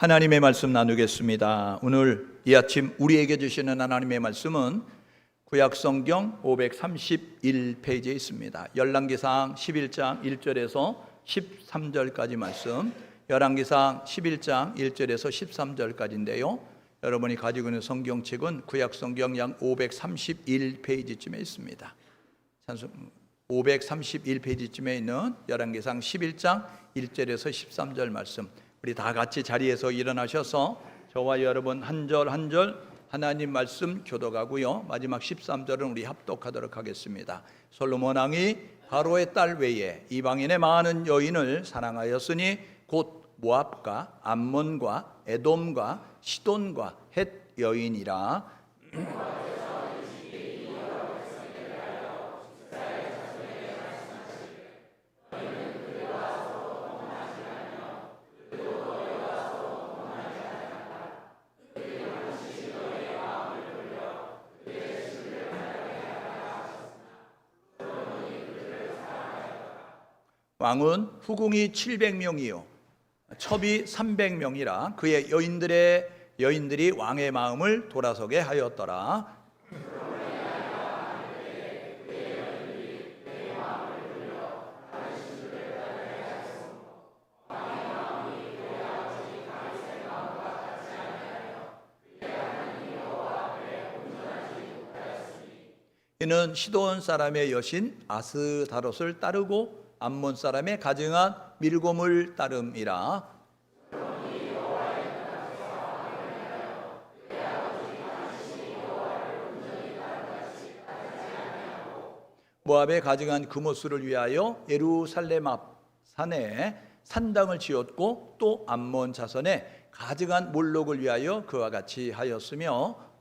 하나님의 말씀 나누겠습니다. 오늘 이 아침 우리에게 주시는 하나님의 말씀은 구약성경 531페이지에 있습니다. 열왕기상 11장 1절에서 13절까지 말씀, 열왕기상 11장 1절에서 13절까지인데요. 여러분이 가지고 있는 성경책은 구약성경 약 531페이지쯤에 있습니다. 531페이지쯤에 있는 열왕기상 11장 1절에서 13절 말씀, 우리 다 같이 자리에서 일어나셔서 저와 여러분 한 절 한 절 하나님 말씀 교독하고요, 마지막 13절은 우리 합독하도록 하겠습니다. 솔로몬 왕이 바로의 딸 외에 이방인의 많은 여인을 사랑하였으니 곧 모압과 암몬과 에돔과 시돈과 헷 여인이라. 왕은 후궁이 700명이요 첩이 300명이라 그의 여인들이 왕의 마음을 돌아서게 하였더라. 이는 시돈 사람의 여신 아스다롯을 따르고 암몬 사람의 가증한 밀곰을 따름이라. 모압의 가증한 그모스를 위하여 예루살렘 앞 산에 산당을 지었고 또 암몬 자손의 가증한 몰록을 위하여 그와 같이 하였으며,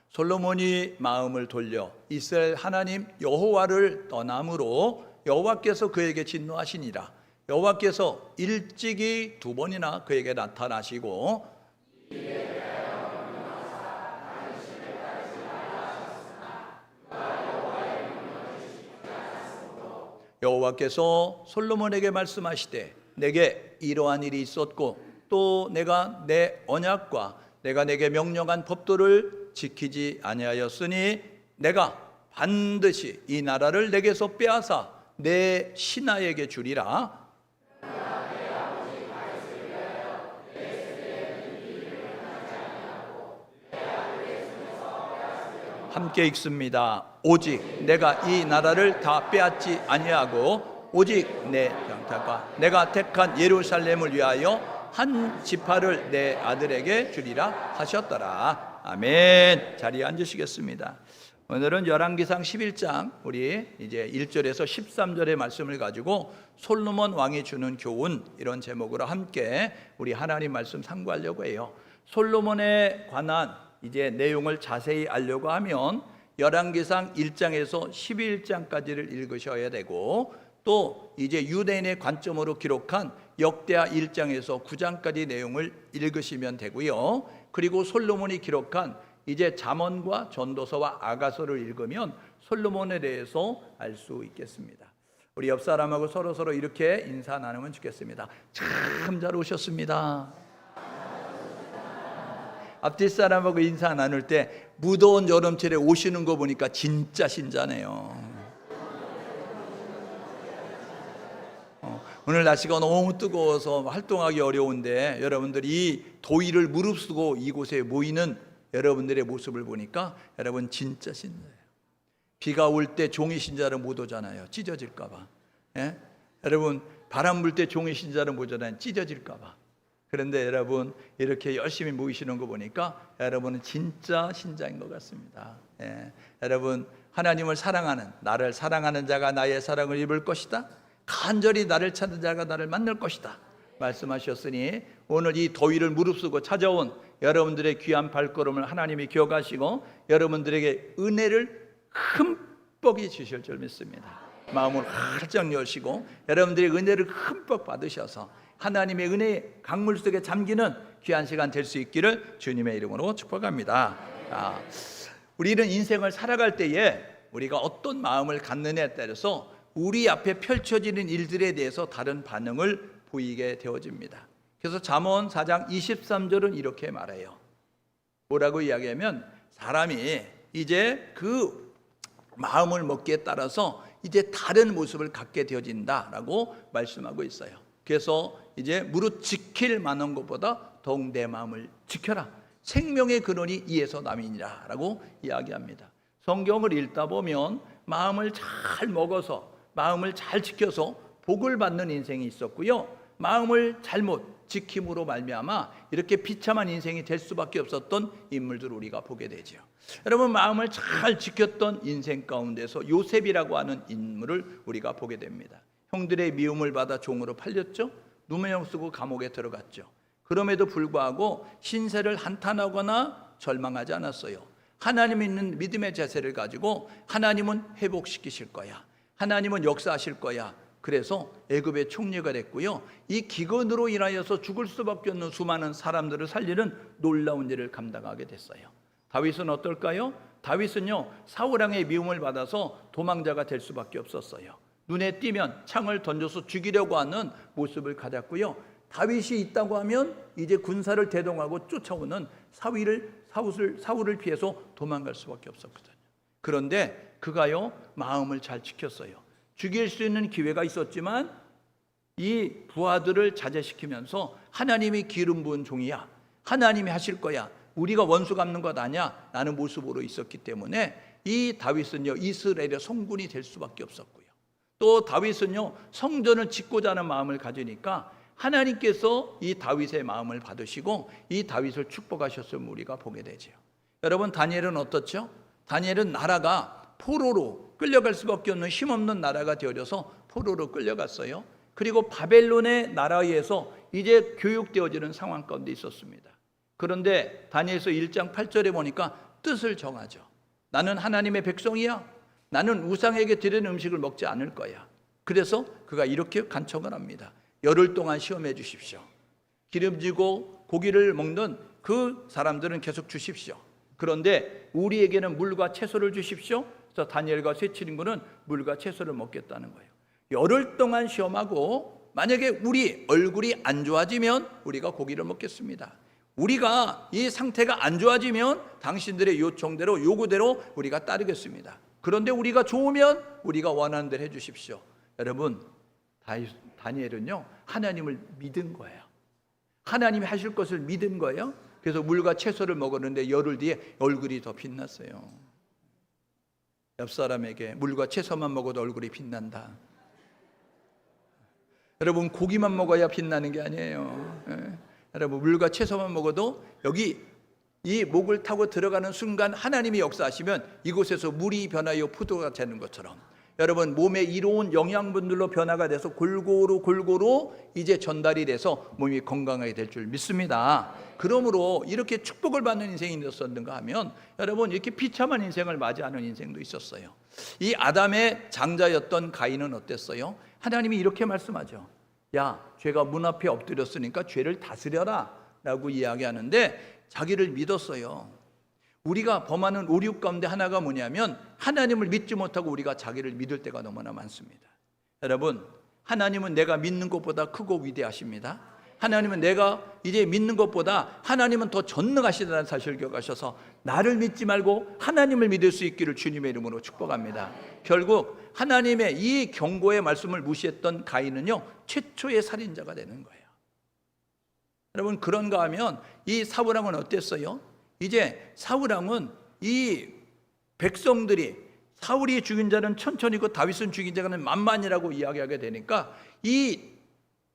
솔로몬이 마음을 돌려 이스라엘 하나님 여호와를 떠남으로 여호와께서 그에게 진노하시니라. 여호와께서 일찍이 2번이나 그에게 나타나시고 여호와께서 솔로몬에게 말씀하시되 내게 이러한 일이 있었고 또 내가 내 언약과 내가 내게 명령한 법도를 지키지 아니하였으니 내가 반드시 이 나라를 내게서 빼앗아 내 신하에게 주리라. 함께 읽습니다. 오직 내가 이 나라를 다 빼앗지 아니하고 오직 내 병탁과 내가 택한 예루살렘을 위하여 한 지파를 내 아들에게 주리라 하셨더라. 아멘. 자리에 앉으시겠습니다. 오늘은 열왕기상 11장 우리 이제 1절에서 13절의 말씀을 가지고 솔로몬 왕이 주는 교훈, 이런 제목으로 함께 우리 하나님 말씀 상고하려고 해요. 솔로몬에 관한 이제 내용을 자세히 알려고 하면 열왕기상 1장에서 11장까지를 읽으셔야 되고, 또 이제 유대인의 관점으로 기록한 역대하 1장에서 9장까지 내용을 읽으시면 되고요. 그리고 솔로몬이 기록한 이제 잠언과 전도서와 아가서를 읽으면 솔로몬에 대해서 알 수 있겠습니다. 우리 옆 사람하고 서로 이렇게 인사 나누면 좋겠습니다. 참 잘 오셨습니다. 앞뒤 사람하고 인사 나눌 때 무더운 여름철에 오시는 거 보니까 진짜 신자네요. 오늘 날씨가 너무 뜨거워서 활동하기 어려운데 여러분들이 이 더위를 무릅쓰고 이곳에 모이는 여러분들의 모습을 보니까 여러분 진짜 신자예요. 비가 올 때 종이 신자를 못 오잖아요. 찢어질까 봐. 예? 여러분 바람 불 때 종이 신자를 못 오잖아요. 찢어질까 봐. 그런데 여러분 이렇게 열심히 모이시는 거 보니까 여러분은 진짜 신자인 것 같습니다. 예. 여러분 하나님을 사랑하는, 나를 사랑하는 자가 나의 사랑을 입을 것이다. 간절히 나를 찾는 자가 나를 만날 것이다 말씀하셨으니, 오늘 이 더위를 무릅쓰고 찾아온 여러분들의 귀한 발걸음을 하나님이 기억하시고 여러분들에게 은혜를 흠뻑이 주실 줄 믿습니다. 마음을 활짝 여시고 여러분들의 은혜를 흠뻑 받으셔서 하나님의 은혜의 강물 속에 잠기는 귀한 시간 될 수 있기를 주님의 이름으로 축복합니다. 우리는 인생을 살아갈 때에 우리가 어떤 마음을 갖느냐에 따라서 우리 앞에 펼쳐지는 일들에 대해서 다른 반응을 보이게 되어집니다. 그래서 잠언 4장 23절은 이렇게 말해요. 뭐라고 이야기하면 사람이 이제 그 마음을 먹기에 따라서 이제 다른 모습을 갖게 되어진다라고 말씀하고 있어요. 그래서 이제 무릇 지킬 만한 것보다 더욱 내 마음을 지켜라. 생명의 근원이 이에서 남이니라 라고 이야기합니다. 성경을 읽다 보면 마음을 잘 먹어서 마음을 잘 지켜서 복을 받는 인생이 있었고요, 마음을 잘못 지킴으로 말미암아 이렇게 비참한 인생이 될 수밖에 없었던 인물들을 우리가 보게 되죠. 여러분, 마음을 잘 지켰던 인생 가운데서 요셉이라고 하는 인물을 우리가 보게 됩니다. 형들의 미움을 받아 종으로 팔렸죠. 누명을 쓰고 감옥에 들어갔죠. 그럼에도 불구하고 신세를 한탄하거나 절망하지 않았어요. 하나님 있는 믿음의 자세를 가지고 하나님은 회복시키실 거야, 하나님은 역사하실 거야. 그래서 애굽의 총리가 됐고요, 이 기근으로 인하여서 죽을 수밖에 없는 수많은 사람들을 살리는 놀라운 일을 감당하게 됐어요. 다윗은 어떨까요? 다윗은요, 사울왕의 미움을 받아서 도망자가 될 수밖에 없었어요. 눈에 띄면 창을 던져서 죽이려고 하는 모습을 가졌고요, 다윗이 있다고 하면 이제 군사를 대동하고 쫓아오는 사울을 피해서 도망갈 수밖에 없었거든요. 그런데 그가요, 마음을 잘 지켰어요. 죽일 수 있는 기회가 있었지만 이 부하들을 자제시키면서 하나님이 기름 부은 종이야, 하나님이 하실 거야, 우리가 원수 갚는 것 아니야 라는 모습으로 있었기 때문에 이 다윗은요, 이스라엘의 성군이 될 수밖에 없었고요, 또 다윗은요, 성전을 짓고자 하는 마음을 가지니까 하나님께서 이 다윗의 마음을 받으시고 이 다윗을 축복하셨음을 우리가 보게 되죠. 여러분, 다니엘은 어떻죠? 다니엘은 나라가 포로로 끌려갈 수밖에 없는 힘없는 나라가 되어져서 포로로 끌려갔어요. 그리고 바벨론의 나라에서 이제 교육되어지는 상황 가운데 있었습니다. 그런데 다니엘서 1장 8절에 보니까 뜻을 정하죠. 나는 하나님의 백성이야, 나는 우상에게 드리는 음식을 먹지 않을 거야. 그래서 그가 이렇게 간청을 합니다. 열흘 동안 시험해 주십시오. 기름지고 고기를 먹는 그 사람들은 계속 주십시오. 그런데 우리에게는 물과 채소를 주십시오. 그래서 다니엘과 세 친구는 물과 채소를 먹겠다는 거예요. 열흘 동안 시험하고 만약에 우리 얼굴이 안 좋아지면 우리가 고기를 먹겠습니다. 우리가 이 상태가 안 좋아지면 당신들의 요청대로 요구대로 우리가 따르겠습니다. 그런데 우리가 좋으면 우리가 원하는 대로 해주십시오. 여러분, 다니엘은요, 하나님을 믿은 거예요. 하나님이 하실 것을 믿은 거예요. 그래서 물과 채소를 먹었는데 열흘 뒤에 얼굴이 더 빛났어요. 옆 사람에게 물과 채소만 먹어도 얼굴이 빛난다. 여러분, 고기만 먹어야 빛나는 게 아니에요. 여러분, 물과 채소만 먹어도 여기 이 목을 타고 들어가는 순간 하나님이 역사하시면 이곳에서 물이 변하여 포도가 되는 것처럼 여러분, 몸에 이로운 영양분들로 변화가 돼서 골고루 이제 전달이 돼서 몸이 건강하게 될 줄 믿습니다. 그러므로 이렇게 축복을 받는 인생이 있었는가 하면 여러분, 이렇게 비참한 인생을 맞이하는 인생도 있었어요. 이 아담의 장자였던 가인은 어땠어요? 하나님이 이렇게 말씀하죠. 야, 죄가 문 앞에 엎드렸으니까 죄를 다스려라 라고 이야기하는데 자기를 믿었어요. 우리가 범하는 오류 가운데 하나가 뭐냐면 하나님을 믿지 못하고 우리가 자기를 믿을 때가 너무나 많습니다. 여러분, 하나님은 내가 믿는 것보다 크고 위대하십니다. 하나님은 내가 이제 믿는 것보다 하나님은 더 전능하시다는 사실을 기억하셔서 나를 믿지 말고 하나님을 믿을 수 있기를 주님의 이름으로 축복합니다. 결국 하나님의 이 경고의 말씀을 무시했던 가인은요, 최초의 살인자가 되는 거예요. 여러분, 그런가 하면 이 사울왕은 어땠어요? 이제 사울왕은 이 백성들이 사울이 죽인 자는 천천히고 다윗은 죽인 자는 만만이라고 이야기하게 되니까 이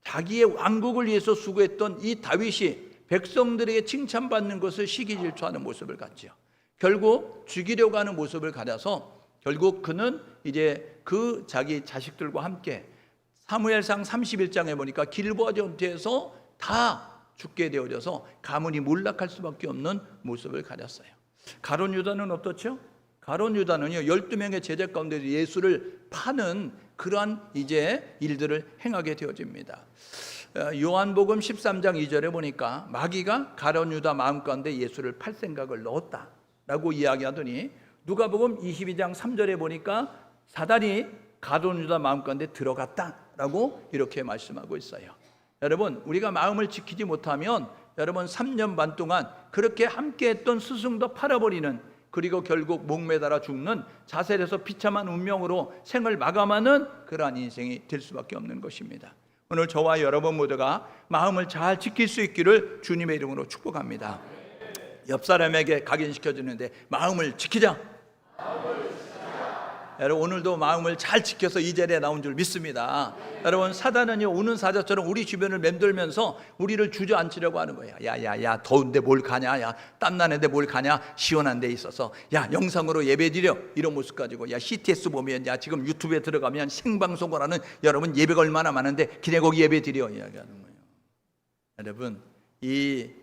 자기의 왕국을 위해서 수고했던 이 다윗이 백성들에게 칭찬받는 것을 시기질투하는 모습을 갖죠. 결국 죽이려고 하는 모습을 가져서 결국 그는 이제 그 자기 자식들과 함께 사무엘상 31장에 보니까 길보아 전투에서 다 죽게 되어져서 가문이 몰락할 수밖에 없는 모습을 가졌어요. 가룟 유다는 어떻죠? 가룟 유다는요, 12명의 제자 가운데 예수를 파는 그러한 이제 일들을 행하게 되어집니다. 요한복음 13장 2절에 보니까 마귀가 가룟 유다 마음 가운데 예수를 팔 생각을 넣었다라고 라고 이야기하더니 누가복음 22장 3절에 보니까 사단이 가룟 유다 마음 가운데 들어갔다라고 이렇게 말씀하고 있어요. 여러분, 우리가 마음을 지키지 못하면 여러분 3년 반 동안 그렇게 함께했던 스승도 팔아버리는, 그리고 결국 목매달아 죽는 자살해서 비참한 운명으로 생을 마감하는 그러한 인생이 될 수밖에 없는 것입니다. 오늘 저와 여러분 모두가 마음을 잘 지킬 수 있기를 주님의 이름으로 축복합니다. 옆 사람에게 각인시켜주는데 마음을 지키자. 여러분, 오늘도 마음을 잘 지켜서 이 자리에 나온 줄 믿습니다. 여러분, 사단은요, 우는 사자처럼 우리 주변을 맴돌면서 우리를 주저앉히려고 하는 거예요. 야, 더운데 뭘 가냐? 야, 땀나는데 뭘 가냐? 시원한 데 있어서. 야, 영상으로 예배드려. 이런 모습 가지고. 야, CTS 보면, 야, 지금 유튜브에 들어가면 생방송을 하는 여러분 예배가 얼마나 많은데 기내곡 예배드려. 이야기하는 거예요. 여러분,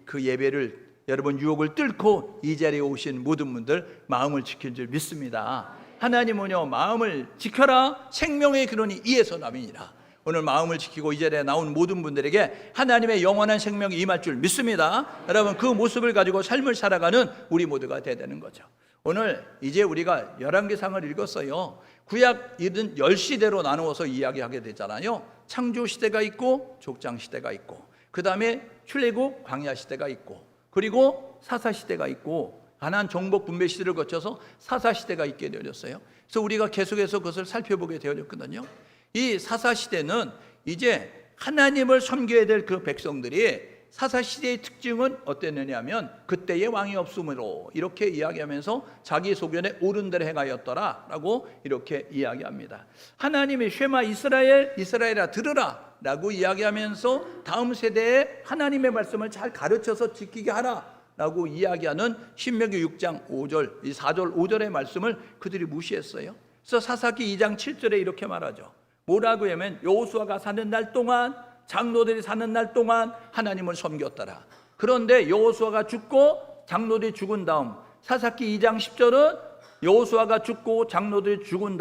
그 예배를 여러분 유혹을 뚫고 이 자리에 오신 모든 분들 마음을 지킬 줄 믿습니다. 하나님은요, 마음을 지켜라 생명의 근원이 이에서 남이니라. 오늘 마음을 지키고 이 자리에 나온 모든 분들에게 하나님의 영원한 생명이 임할 줄 믿습니다. 여러분, 그 모습을 가지고 삶을 살아가는 우리 모두가 돼야 되는 거죠. 오늘 이제 우리가 열왕기상을 읽었어요. 구약 10시대로 나누어서 이야기하게 되잖아요. 창조시대가 있고 족장시대가 있고, 그 다음에 출애굽 광야시대가 있고, 그리고 사사시대가 있고, 가나안 정복 분배 시대를 거쳐서 사사시대가 있게 되어졌어요. 그래서 우리가 계속해서 그것을 살펴보게 되어졌거든요. 이 사사시대는 이제 하나님을 섬겨야 될 그 백성들이, 사사시대의 특징은 어땠느냐 하면 그때의 왕이 없으므로 이렇게 이야기하면서 자기 소견에 옳은 대로 행하였더라 라고 이렇게 이야기합니다. 하나님이 쉐마 이스라엘아 들으라 라고 이야기하면서 다음 세대에 하나님의 말씀을 잘 가르쳐서 지키게 하라 라고 이야기하는 신명기 6장 5절, 4절 5절의 말씀을 그들이 무시했어요. 그래서 사사기 2장 7절에 이렇게 말하죠. 뭐라고 하면 여호수아가 사는 날 동안, 장로들이 사는 날 동안 하나님을 섬겼더라. 그런데 여호수아가 죽고 장로들이 죽은 다음, 사사기 2장 10절은 여호수아가 죽고 장로들이 죽은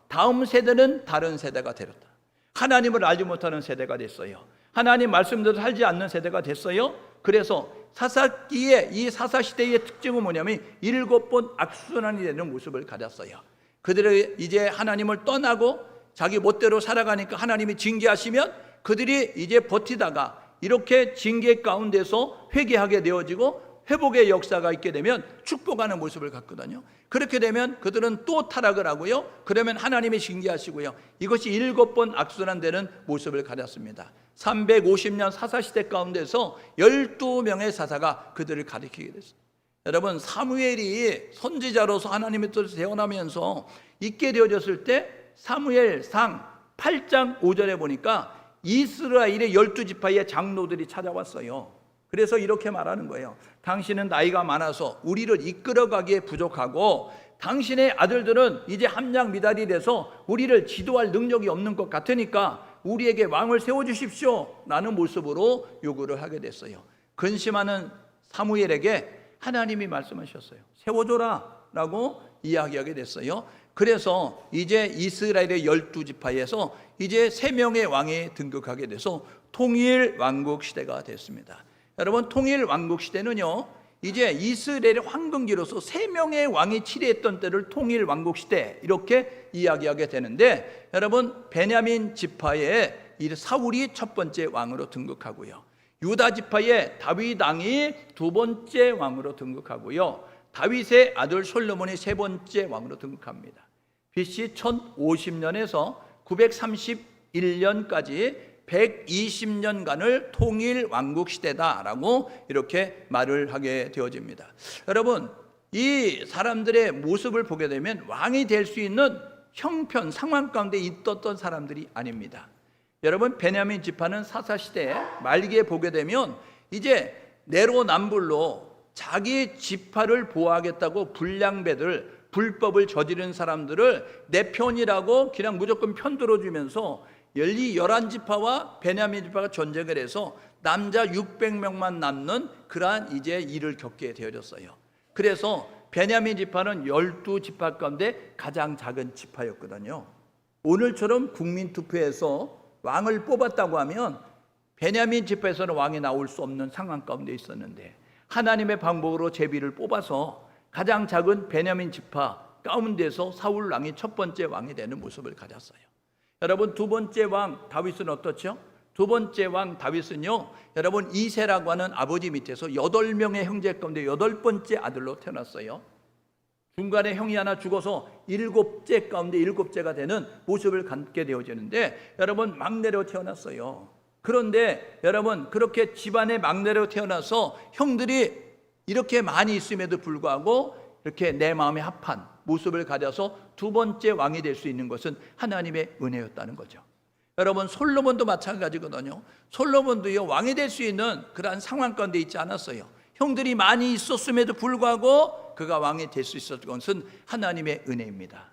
다음 세대는 다른 세대가 되었다. 하나님을 알지 못하는 세대가 됐어요. 하나님 말씀대로 살지 않는 세대가 됐어요. 그래서 사사기의 이 사사시대의 특징은 뭐냐면 7번 악순환이 되는 모습을 가졌어요. 그들이 이제 하나님을 떠나고 자기 멋대로 살아가니까 하나님이 징계하시면 그들이 이제 버티다가 이렇게 징계 가운데서 회개하게 되어지고 회복의 역사가 있게 되면 축복하는 모습을 갖거든요. 그렇게 되면 그들은 또 타락을 하고요. 그러면 하나님이 징계하시고요. 이것이 7번 악순환되는 모습을 가졌습니다. 350년 사사시대 가운데서 12명의 사사가 그들을 가리키게 됐어요. 여러분, 사무엘이 선지자로서 하나님의 뜻을 대언하면서 있게 되어졌을 때 사무엘상 8장 5절에 보니까 이스라엘의 12지파의 장로들이 찾아왔어요. 그래서 이렇게 말하는 거예요. 당신은 나이가 많아서 우리를 이끌어가기에 부족하고 당신의 아들들은 이제 함량 미달이 돼서 우리를 지도할 능력이 없는 것 같으니까 우리에게 왕을 세워주십시오 라는 모습으로 요구를 하게 됐어요. 근심하는 사무엘에게 하나님이 말씀하셨어요. 세워줘라 라고 이야기하게 됐어요. 그래서 이제 이스라엘의 12지파에서 이제 3명의 왕이 등극하게 돼서 통일 왕국 시대가 됐습니다. 여러분, 통일 왕국 시대는요, 이제 이스라엘의 황금기로서 3명의 왕이 치리했던 때를 통일 왕국 시대 이렇게 이야기하게 되는데, 여러분, 베냐민 지파의 사울이 첫 번째 왕으로 등극하고요, 유다 지파의 다윗 왕이 두 번째 왕으로 등극하고요, 다윗의 아들 솔로몬이 세 번째 왕으로 등극합니다. BC 1050년에서 931년까지 120년간을 통일 왕국 시대다라고 이렇게 말을 하게 되어집니다. 여러분, 이 사람들의 모습을 보게 되면 왕이 될 수 있는 형편 상황 가운데 있었던 사람들이 아닙니다. 여러분, 베냐민 지파는 사사시대 말기에 보게 되면 이제 내로남불로 자기 지파를 보호하겠다고 불량배들, 불법을 저지른 사람들을 내 편이라고 그냥 무조건 편 들어주면서 11지파와 베냐민 지파가 전쟁을 해서 남자 600명만 남는 그러한 이제 일을 겪게 되어졌어요. 그래서 베냐민 지파는 12지파 가운데 가장 작은 지파였거든요. 오늘처럼 국민투표에서 왕을 뽑았다고 하면 베냐민 지파에서는 왕이 나올 수 없는 상황 가운데 있었는데, 하나님의 방법으로 제비를 뽑아서 가장 작은 베냐민 지파 가운데서 사울 왕이 첫 번째 왕이 되는 모습을 가졌어요. 여러분, 두 번째 왕 다윗은 어떻죠? 두 번째 왕 다윗은요, 여러분 이새라고 하는 아버지 밑에서 8명의 형제 가운데 8번째 아들로 태어났어요. 중간에 형이 하나 죽어서 7째 가운데 7째가 되는 모습을 갖게 되어지는데, 여러분 막내로 태어났어요. 그런데 여러분, 그렇게 집안의 막내로 태어나서 형들이 이렇게 많이 있음에도 불구하고 이렇게 내 마음에 합한 모습을 가져서 두 번째 왕이 될 수 있는 것은 하나님의 은혜였다는 거죠. 여러분, 솔로몬도 마찬가지거든요. 솔로몬도요, 왕이 될 수 있는 그러한 상황 가운데 있지 않았어요. 형들이 많이 있었음에도 불구하고 그가 왕이 될 수 있었던 것은 하나님의 은혜입니다.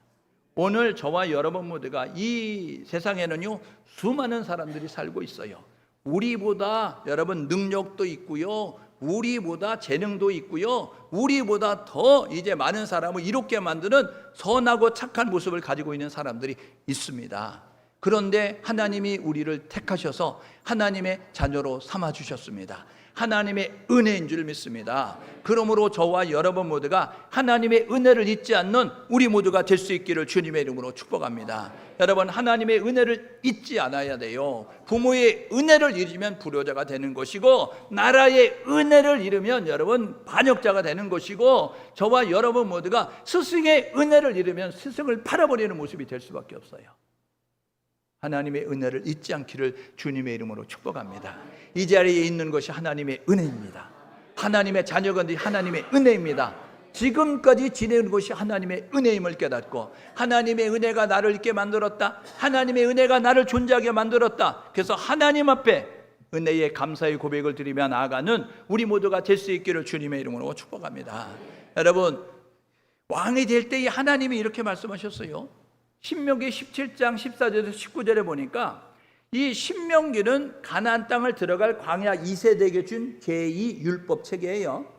오늘 저와 여러분 모두가 이 세상에는요, 수많은 사람들이 살고 있어요. 우리보다 여러분 능력도 있고요, 우리보다 재능도 있고요, 우리보다 더 이제 많은 사람을 이롭게 만드는 선하고 착한 모습을 가지고 있는 사람들이 있습니다. 그런데 하나님이 우리를 택하셔서 하나님의 자녀로 삼아주셨습니다. 하나님의 은혜인 줄 믿습니다. 그러므로 저와 여러분 모두가 하나님의 은혜를 잊지 않는 우리 모두가 될 수 있기를 주님의 이름으로 축복합니다. 여러분, 하나님의 은혜를 잊지 않아야 돼요. 부모의 은혜를 잃으면 불효자가 되는 것이고, 나라의 은혜를 잃으면 여러분 반역자가 되는 것이고, 저와 여러분 모두가 스승의 은혜를 잃으면 스승을 팔아버리는 모습이 될 수밖에 없어요. 하나님의 은혜를 잊지 않기를 주님의 이름으로 축복합니다. 이 자리에 있는 것이 하나님의 은혜입니다. 하나님의 자녀가 된 하나님의 은혜입니다. 지금까지 지내는 것이 하나님의 은혜임을 깨닫고, 하나님의 은혜가 나를 있게 만들었다, 하나님의 은혜가 나를 존재하게 만들었다, 그래서 하나님 앞에 은혜의 감사의 고백을 드리며 나아가는 우리 모두가 될 수 있기를 주님의 이름으로 축복합니다. 여러분, 왕이 될 때 하나님이 이렇게 말씀하셨어요. 신명기 17장 14절에서 19절에 보니까 이 신명기는 가나안 땅을 들어갈 광야 2세대에게 준 제2율법 책이에요.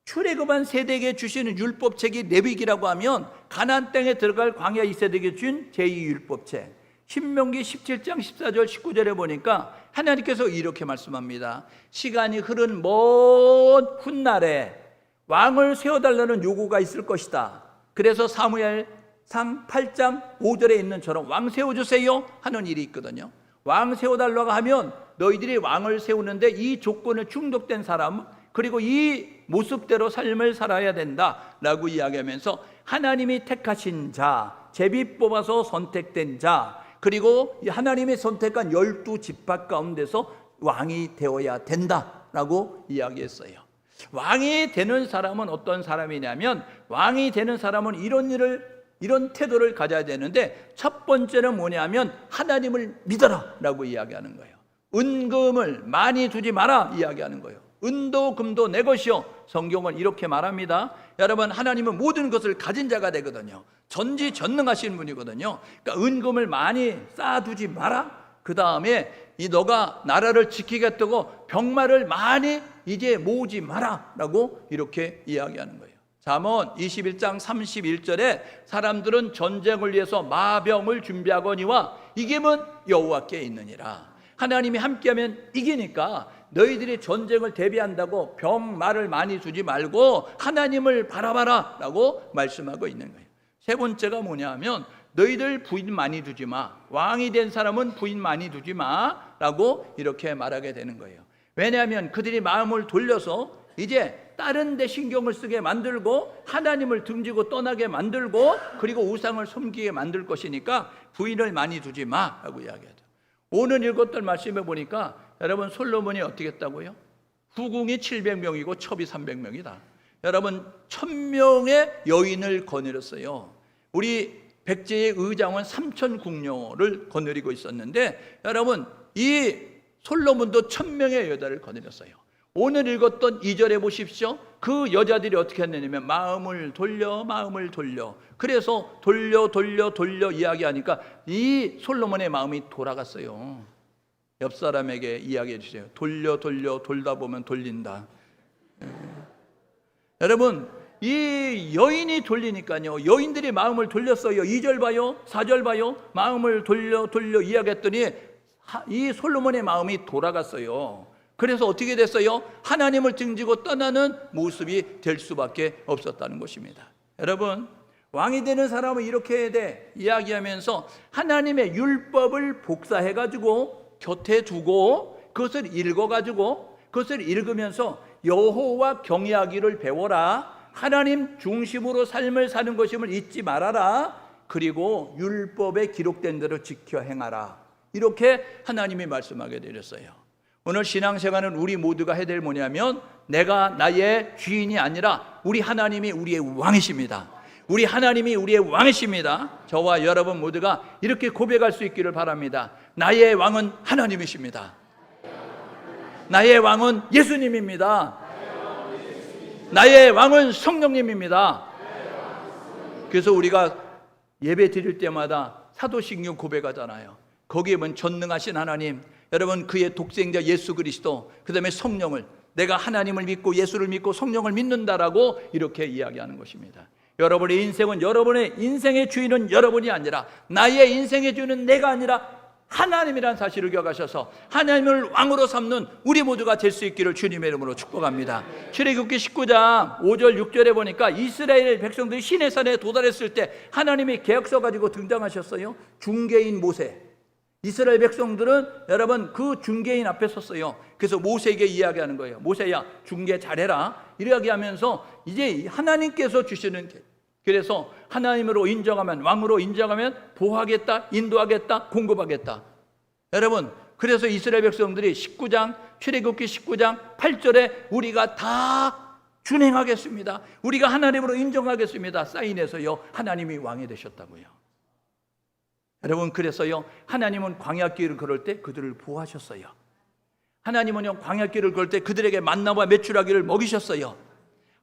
출애굽한 세대에게 주시는 율법 책이 레위기라고 하면, 가나안 땅에 들어갈 광야 2세대에게 준 제2율법 책 신명기 17장 14절 19절에 보니까 하나님께서 이렇게 말씀합니다. 시간이 흐른 먼 훗날에 왕을 세워달라는 요구가 있을 것이다. 그래서 사무엘상 8장 5절에 있는 처럼 왕 세워주세요 하는 일이 있거든요. 왕 세워달라고 하면 너희들이 왕을 세우는데 이 조건에 충족된 사람, 그리고 이 모습대로 삶을 살아야 된다라고 이야기하면서 하나님이 택하신 자, 제비 뽑아서 선택된 자, 그리고 하나님이 선택한 12지파 가운데서 왕이 되어야 된다라고 이야기했어요. 왕이 되는 사람은 어떤 사람이냐면, 왕이 되는 사람은 이런 태도를 가져야 되는데, 첫 번째는 뭐냐면 하나님을 믿어라 라고 이야기하는 거예요. 은금을 많이 두지 마라 이야기하는 거예요. 은도 금도 내 것이요, 성경은 이렇게 말합니다. 여러분, 하나님은 모든 것을 가진 자가 되거든요. 전지전능하신 분이거든요. 그러니까 은금을 많이 쌓아두지 마라. 그 다음에 너가 나라를 지키겠다고 병마를 많이 이제 모으지 마라 라고 이렇게 이야기하는 거예요. 잠언 21장 31절에 사람들은 전쟁을 위해서 마병을 준비하거니와 이김은 여호와께 있느니라. 하나님이 함께하면 이기니까 너희들이 전쟁을 대비한다고 병마를 많이 두지 말고 하나님을 바라봐라 라고 말씀하고 있는 거예요. 세 번째가 뭐냐면, 너희들 부인 많이 두지 마, 왕이 된 사람은 부인 많이 두지 마 라고 이렇게 말하게 되는 거예요. 왜냐하면 그들이 마음을 돌려서 이제 다른 데 신경을 쓰게 만들고 하나님을 등지고 떠나게 만들고 그리고 우상을 섬기게 만들 것이니까 부인을 많이 두지 마 라고 이야기하죠. 오늘 읽었던 말씀에 보니까 여러분, 솔로몬이 어떻게 했다고요? 후궁이 700명이고 첩이 300명이다. 여러분, 1000명의 여인을 거느렸어요. 우리 백제의 의장은 3000궁녀를 거느리고 있었는데, 여러분, 이 솔로몬도 1000명의 여자를 거느렸어요. 오늘 읽었던 2절에 보십시오. 그 여자들이 어떻게 했느냐면 마음을 돌려 그래서 돌려 이야기하니까 이 솔로몬의 마음이 돌아갔어요. 옆 사람에게 이야기해 주세요. 돌다 보면 돌린다. 여러분, 이 여인이 돌리니까요, 여인들이 마음을 돌렸어요. 2절 봐요, 4절 봐요. 마음을 돌려 이야기했더니 이 솔로몬의 마음이 돌아갔어요. 그래서 어떻게 됐어요? 하나님을 등지고 떠나는 모습이 될 수밖에 없었다는 것입니다. 여러분, 왕이 되는 사람은 이렇게 해야 돼 이야기하면서 하나님의 율법을 복사해가지고 곁에 두고 그것을 읽어가지고 그것을 읽으면서 여호와 경외하기를 배워라. 하나님 중심으로 삶을 사는 것임을 잊지 말아라. 그리고 율법에 기록된 대로 지켜 행하라. 이렇게 하나님이 말씀하게 되었어요. 오늘 신앙생활은 우리 모두가 해야 될 뭐냐면 내가 나의 주인이 아니라 우리 하나님이 우리의 왕이십니다. 우리 하나님이 우리의 왕이십니다. 저와 여러분 모두가 이렇게 고백할 수 있기를 바랍니다. 나의 왕은 하나님이십니다. 나의 왕은 예수님입니다. 나의 왕은 성령님입니다. 그래서 우리가 예배 드릴 때마다 사도신경 고백하잖아요. 거기에 보면 전능하신 하나님, 여러분 그의 독생자 예수 그리스도, 그 다음에 성령을, 내가 하나님을 믿고 예수를 믿고 성령을 믿는다라고 이렇게 이야기하는 것입니다. 여러분의 인생은, 여러분의 인생의 주인은 여러분이 아니라 나의 인생의 주인은 내가 아니라 하나님이라는 사실을 기억하셔서 하나님을 왕으로 삼는 우리 모두가 될 수 있기를 주님의 이름으로 축복합니다. 출애굽기 19장 5절 6절에 보니까 이스라엘 백성들이 시내산에 도달했을 때 하나님이 계약서 가지고 등장하셨어요. 중개인 모세. 이스라엘 백성들은 여러분 그 중개인 앞에 섰어요. 그래서 모세에게 이야기하는 거예요. 모세야, 중개 잘해라. 이야기하면서 이제 하나님께서 주시는, 그래서 하나님으로 인정하면, 왕으로 인정하면 보호하겠다, 인도하겠다, 공급하겠다. 여러분, 그래서 이스라엘 백성들이 19장, 출애굽기 19장 8절에 우리가 다 준행하겠습니다, 우리가 하나님으로 인정하겠습니다 사인해서요 하나님이 왕이 되셨다고요. 여러분, 그래서요 하나님은 광야길을 걸을 때 그들을 보호하셨어요. 하나님은요 광야길을 걸을 때 그들에게 만나와 메추라기를 먹이셨어요.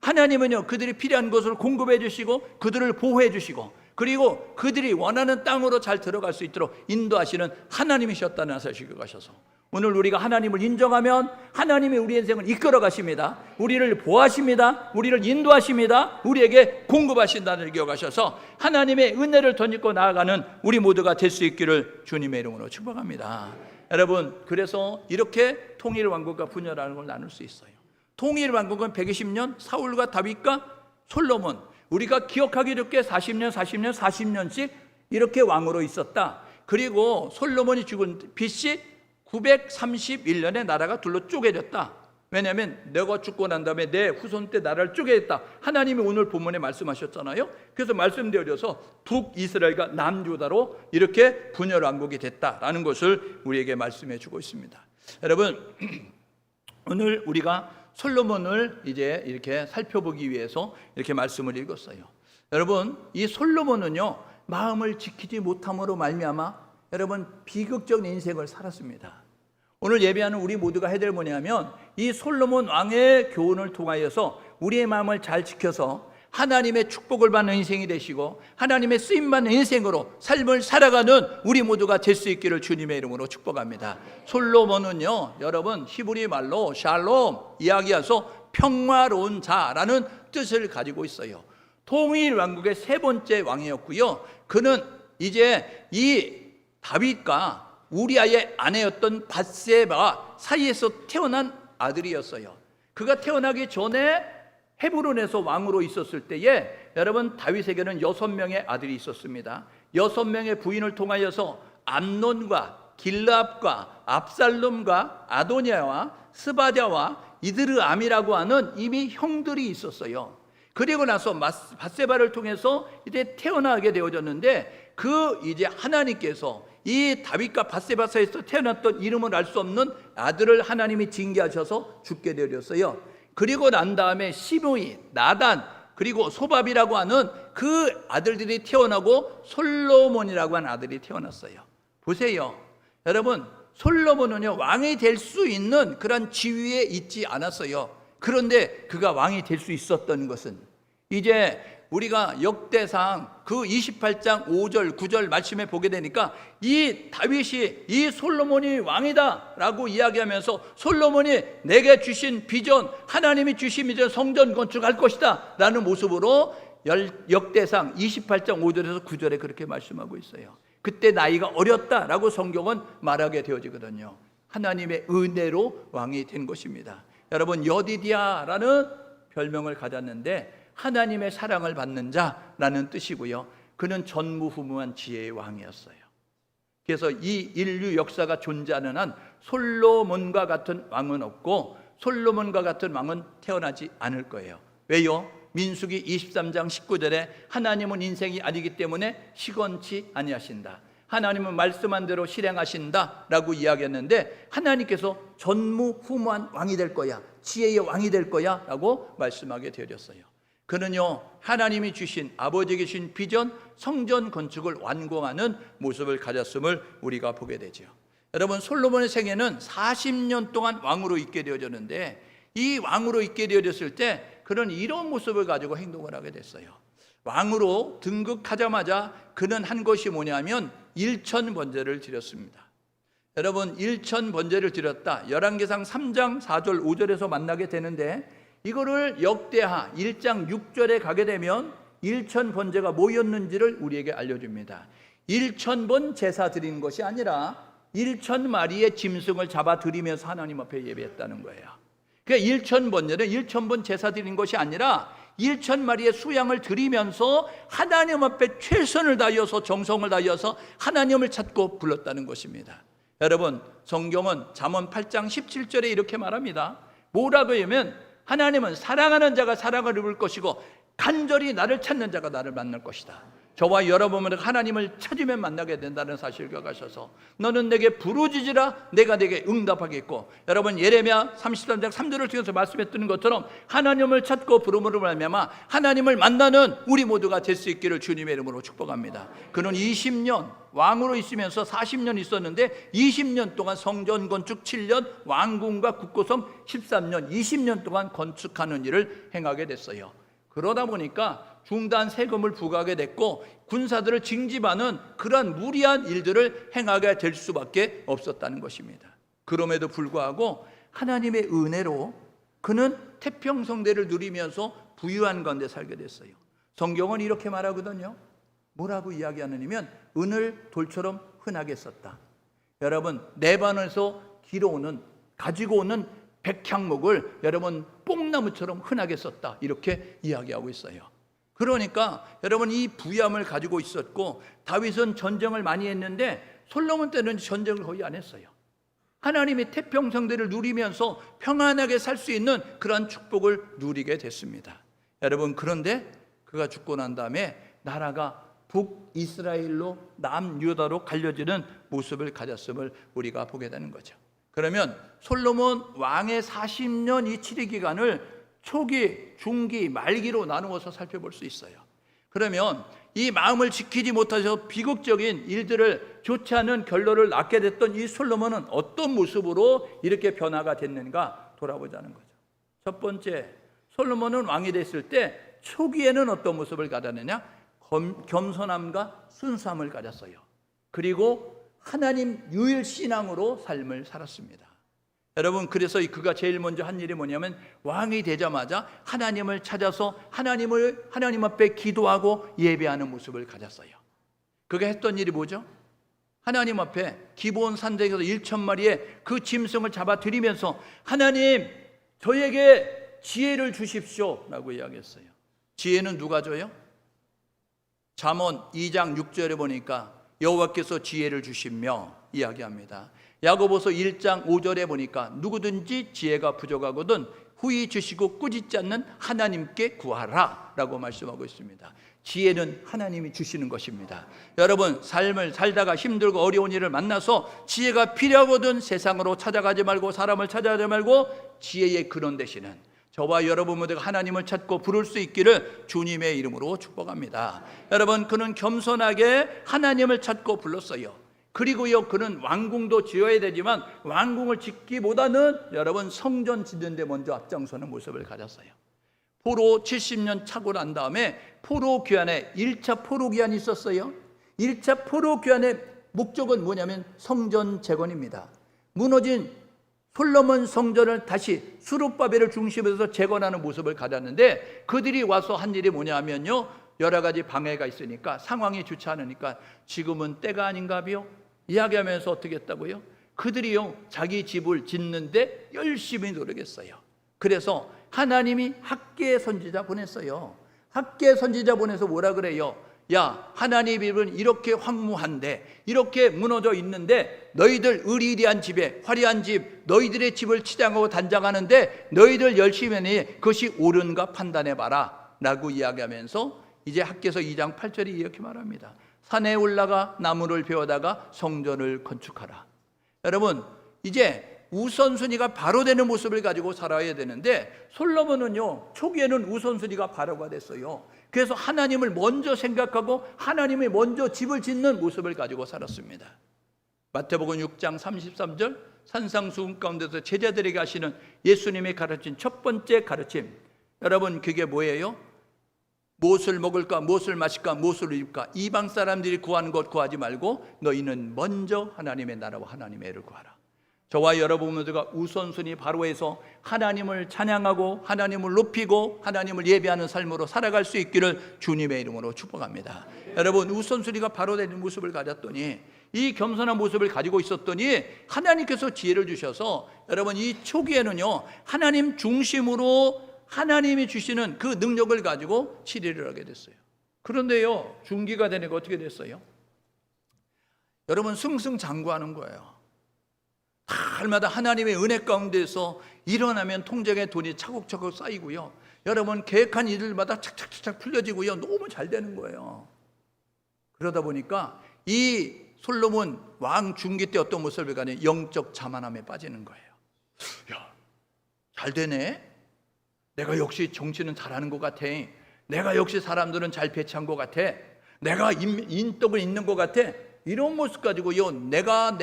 하나님은요 그들이 필요한 것을 공급해 주시고 그들을 보호해 주시고 그리고 그들이 원하는 땅으로 잘 들어갈 수 있도록 인도하시는 하나님이셨다는 사실을 가셔서 오늘 우리가 하나님을 인정하면 하나님이 우리 인생을 이끌어 가십니다. 우리를 보호하십니다. 우리를 인도하십니다. 우리에게 공급하신다는 걸 기억하셔서 하나님의 은혜를 덧입고 나아가는 우리 모두가 될 수 있기를 주님의 이름으로 축복합니다. 여러분, 그래서 이렇게 통일왕국과 분열하는 걸 나눌 수 있어요. 통일왕국은 120년 사울과 다윗과 솔로몬, 우리가 기억하기 좋게 40년씩 이렇게 왕으로 있었다. 그리고 솔로몬이 죽은 BC 931년에 나라가 둘로 쪼개졌다. 왜냐하면 내가 죽고 난 다음에 내 후손 때 나라를 쪼개졌다. 하나님이 오늘 본문에 말씀하셨잖아요. 그래서 말씀드려서 북이스라엘과 남유다로 이렇게 분열왕국이 됐다라는 것을 우리에게 말씀해 주고 있습니다. 여러분, 오늘 우리가 솔로몬을 이제 이렇게 살펴보기 위해서 이렇게 말씀을 읽었어요. 여러분, 이 솔로몬은요 마음을 지키지 못함으로 말미암아 여러분 비극적인 인생을 살았습니다. 오늘 예배하는 우리 모두가 해야 될 뭐냐면 이 솔로몬 왕의 교훈을 통하여서 우리의 마음을 잘 지켜서 하나님의 축복을 받는 인생이 되시고 하나님의 쓰임받는 인생으로 삶을 살아가는 우리 모두가 될 수 있기를 주님의 이름으로 축복합니다. 솔로몬은요 여러분 히브리 말로 샬롬 이야기해서 평화로운 자라는 뜻을 가지고 있어요. 통일 왕국의 세 번째 왕이었고요. 그는 이제 이 다윗과 우리아의 아내였던 밧세바 사이에서 태어난 아들이었어요. 그가 태어나기 전에 헤브론에서 왕으로 있었을 때에 여러분 다윗에게는 6명의 아들이 있었습니다. 6명의 부인을 통하여서 암논과 길르압과 압살롬과 아도니아와 스바랴와 이드르암이라고 하는 이미 형들이 있었어요. 그리고 나서 밧세바를 통해서 이제 태어나게 되어졌는데 그 이제 하나님께서 이 다윗과 밧세바 사이에서 태어났던 이름을 알 수 없는 아들을 하나님이 징계하셔서 죽게 되었어요. 그리고 난 다음에 시므이, 나단, 그리고 소밥이라고 하는 그 아들들이 태어나고 솔로몬이라고 하는 아들이 태어났어요. 보세요, 여러분, 솔로몬은요 왕이 될 수 있는 그런 지위에 있지 않았어요. 그런데 그가 왕이 될 수 있었던 것은 이제 우리가 역대상 그 28장 5절 9절 말씀에 보게 되니까 이 다윗이 이 솔로몬이 왕이다 라고 이야기하면서 솔로몬이 내게 주신 비전, 하나님이 주신 비전 성전 건축할 것이다 라는 모습으로 역대상 28장 5절에서 9절에 그렇게 말씀하고 있어요. 그때 나이가 어렸다라고 성경은 말하게 되어지거든요. 하나님의 은혜로 왕이 된 것입니다. 여러분, 여디디아라는 별명을 가졌는데 하나님의 사랑을 받는 자라는 뜻이고요. 그는 전무후무한 지혜의 왕이었어요. 그래서 이 인류 역사가 존재하는 한 솔로몬과 같은 왕은 없고 솔로몬과 같은 왕은 태어나지 않을 거예요. 왜요? 민수기 23장 19절에 하나님은 인생이 아니기 때문에 시건치 아니하신다, 하나님은 말씀한 대로 실행하신다 라고 이야기했는데, 하나님께서 전무후무한 왕이 될 거야, 지혜의 왕이 될 거야 라고 말씀하게 되었어요. 그는요, 하나님이 주신, 아버지에게 주신 비전, 성전 건축을 완공하는 모습을 가졌음을 우리가 보게 되죠. 여러분, 솔로몬의 생애는 40년 동안 왕으로 있게 되어졌는데, 이 왕으로 있게 되어졌을 때 그는 이런 모습을 가지고 행동을 하게 됐어요. 왕으로 등극하자마자 그는 한 것이 뭐냐면 일천번제를 드렸습니다. 여러분, 일천번제를 드렸다, 열왕기상 3장 4절 5절에서 만나게 되는데, 이거를 역대하 1장 6절에 가게 되면 일천번제가 뭐였는지를 우리에게 알려줍니다. 1000번 제사 드리는 것이 아니라 1000마리의 짐승을 잡아 드리면서 하나님 앞에 예배했다는 거예요. 그러니까 1000번제는 1000번 제사 드리는 것이 아니라 1000마리의 수양을 드리면서 하나님 앞에 최선을 다하여서, 정성을 다하여서 하나님을 찾고 불렀다는 것입니다. 여러분, 성경은 잠언 8장 17절에 이렇게 말합니다. 뭐라고 하면 하나님은 사랑하는 자가 사랑을 입을 것이고 간절히 나를 찾는 자가 나를 만날 것이다. 저와 여러분은 하나님을 찾으면 만나게 된다는 사실을 기억하셔서 너는 내게 부르짖으라 내가 내게 응답하겠고, 여러분, 예레미야 33장 3절을 통해서 말씀했던 것처럼 하나님을 찾고 부름으로 말미암아 하나님을 만나는 우리 모두가 될 수 있기를 주님의 이름으로 축복합니다. 그는 20년 왕으로 있으면서 40년 있었는데 20년 동안 성전 건축 7년, 왕궁과 국고성 13년, 20년 동안 건축하는 일을 행하게 됐어요. 그러다 보니까 중단 세금을 부과하게 됐고 군사들을 징집하는 그러한 무리한 일들을 행하게 될 수밖에 없었다는 것입니다. 그럼에도 불구하고 하나님의 은혜로 그는 태평성대를 누리면서 부유한 가운데 살게 됐어요. 성경은 이렇게 말하거든요. 뭐라고 이야기하느냐면 은을 돌처럼 흔하게 썼다. 여러분, 레바논에서 길어오는, 가지고 오는 백향목을 여러분 뽕나무처럼 흔하게 썼다, 이렇게 이야기하고 있어요. 그러니까 여러분, 이 부유함을 가지고 있었고, 다윗은 전쟁을 많이 했는데 솔로몬 때는 전쟁을 거의 안 했어요. 하나님의 태평성대를 누리면서 평안하게 살 수 있는 그러한 축복을 누리게 됐습니다. 여러분, 그런데 그가 죽고 난 다음에 나라가 북이스라엘로 남유다로 갈려지는 모습을 가졌음을 우리가 보게 되는 거죠. 그러면 솔로몬 왕의 40년 이 치리 기간을 초기, 중기, 말기로 나누어서 살펴볼 수 있어요. 그러면 이 마음을 지키지 못해서 비극적인 일들을, 좋지 않은 결론을 낳게 됐던 이 솔로몬은 어떤 모습으로 이렇게 변화가 됐는가 돌아보자는 거죠. 첫 번째, 솔로몬은 왕이 됐을 때 초기에는 어떤 모습을 가졌느냐? 겸손함과 순수함을 가졌어요. 그리고 하나님 유일신앙으로 삶을 살았습니다. 여러분, 그래서 그가 제일 먼저 한 일이 뭐냐면 왕이 되자마자 하나님을 찾아서 하나님 앞에 기도하고 예배하는 모습을 가졌어요. 그가 했던 일이 뭐죠? 하나님 앞에 기브온 산당에서 1000마리의 그 짐승을 잡아 드리면서 하나님, 저에게 지혜를 주십시오 라고 이야기했어요. 지혜는 누가 줘요? 잠언 2장 6절에 보니까 여호와께서 지혜를 주시며 이야기합니다. 야고보서 1장 5절에 보니까 누구든지 지혜가 부족하거든 후히 주시고 꾸짖지 않는 하나님께 구하라 라고 말씀하고 있습니다. 지혜는 하나님이 주시는 것입니다. 여러분, 삶을 살다가 힘들고 어려운 일을 만나서 지혜가 필요하거든 세상으로 찾아가지 말고, 사람을 찾아가지 말고 지혜의 근원 되시는 저와 여러분 모두가 하나님을 찾고 부를 수 있기를 주님의 이름으로 축복합니다. 여러분, 그는 겸손하게 하나님을 찾고 불렀어요. 그리고요, 그는 왕궁도 지어야 되지만 왕궁을 짓기보다는 여러분 성전 짓는 데 먼저 앞장서는 모습을 가졌어요. 포로 70년 차고 난 다음에 포로 귀환에 1차 포로 귀환이 있었어요. 1차 포로 귀환의 목적은 뭐냐면 성전 재건입니다. 무너진 솔로몬 성전을 다시 수룹바벨을 중심으로 해서 재건하는 모습을 가졌는데, 그들이 와서 한 일이 뭐냐면요, 여러 가지 방해가 있으니까, 상황이 좋지 않으니까 지금은 때가 아닌가비요? 이야기하면서 어떻게 했다고요? 그들이요 자기 집을 짓는데 열심히 노력했어요. 그래서 하나님이 학개 선지자 보냈어요. 학개 선지자 보내서 뭐라 그래요? 야, 하나님의 집은 이렇게 황무한데, 이렇게 무너져 있는데 너희들 의리의리한 집에, 화려한 집, 너희들의 집을 치장하고 단장하는데 너희들 열심히 하니 그것이 옳은가 판단해봐라 라고 이야기하면서 이제 학개서 2장 8절이 이렇게 말합니다. 산에 올라가 나무를 베어다가 성전을 건축하라. 여러분, 이제 우선순위가 바로 되는 모습을 가지고 살아야 되는데 솔로몬은요 초기에는 우선순위가 바로가 됐어요. 그래서 하나님을 먼저 생각하고 하나님이 먼저 집을 짓는 모습을 가지고 살았습니다. 마태복음 6장 33절 산상수훈 가운데서 제자들에게 하시는 예수님이 가르친 첫 번째 가르침, 여러분 그게 뭐예요? 무엇을 먹을까, 무엇을 마실까, 무엇을 입을까, 이방 사람들이 구하는 것 구하지 말고 너희는 먼저 하나님의 나라와 하나님의 의를 구하라. 저와 여러분 모두가 우선순위 바로 해서 하나님을 찬양하고 하나님을 높이고 하나님을 예배하는 삶으로 살아갈 수 있기를 주님의 이름으로 축복합니다. 여러분, 우선순위가 바로 되는 모습을 가졌더니, 이 겸손한 모습을 가지고 있었더니 하나님께서 지혜를 주셔서 여러분 이 초기에는요 하나님 중심으로 하나님이 주시는 그 능력을 가지고 치리를 하게 됐어요. 그런데요 중기가 되니까 어떻게 됐어요? 여러분 승승장구하는 거예요. 달마다 하나님의 은혜 가운데서 일어나면 통장에 돈이 차곡차곡 쌓이고요, 여러분 계획한 일들마다 착착착착 풀려지고요, 너무 잘 되는 거예요. 그러다 보니까 이 솔로몬 왕 중기 때 어떤 모습을 가냐, 영적 자만함에 빠지는 거예요. 야, 잘 되네, 내가 역시 정치는 잘하는 것 같아, 내가 역시 사람들은 잘 배치한 것 같아, 내가 인덕은 있는 것 같아, 이런 모습 가지고요 내가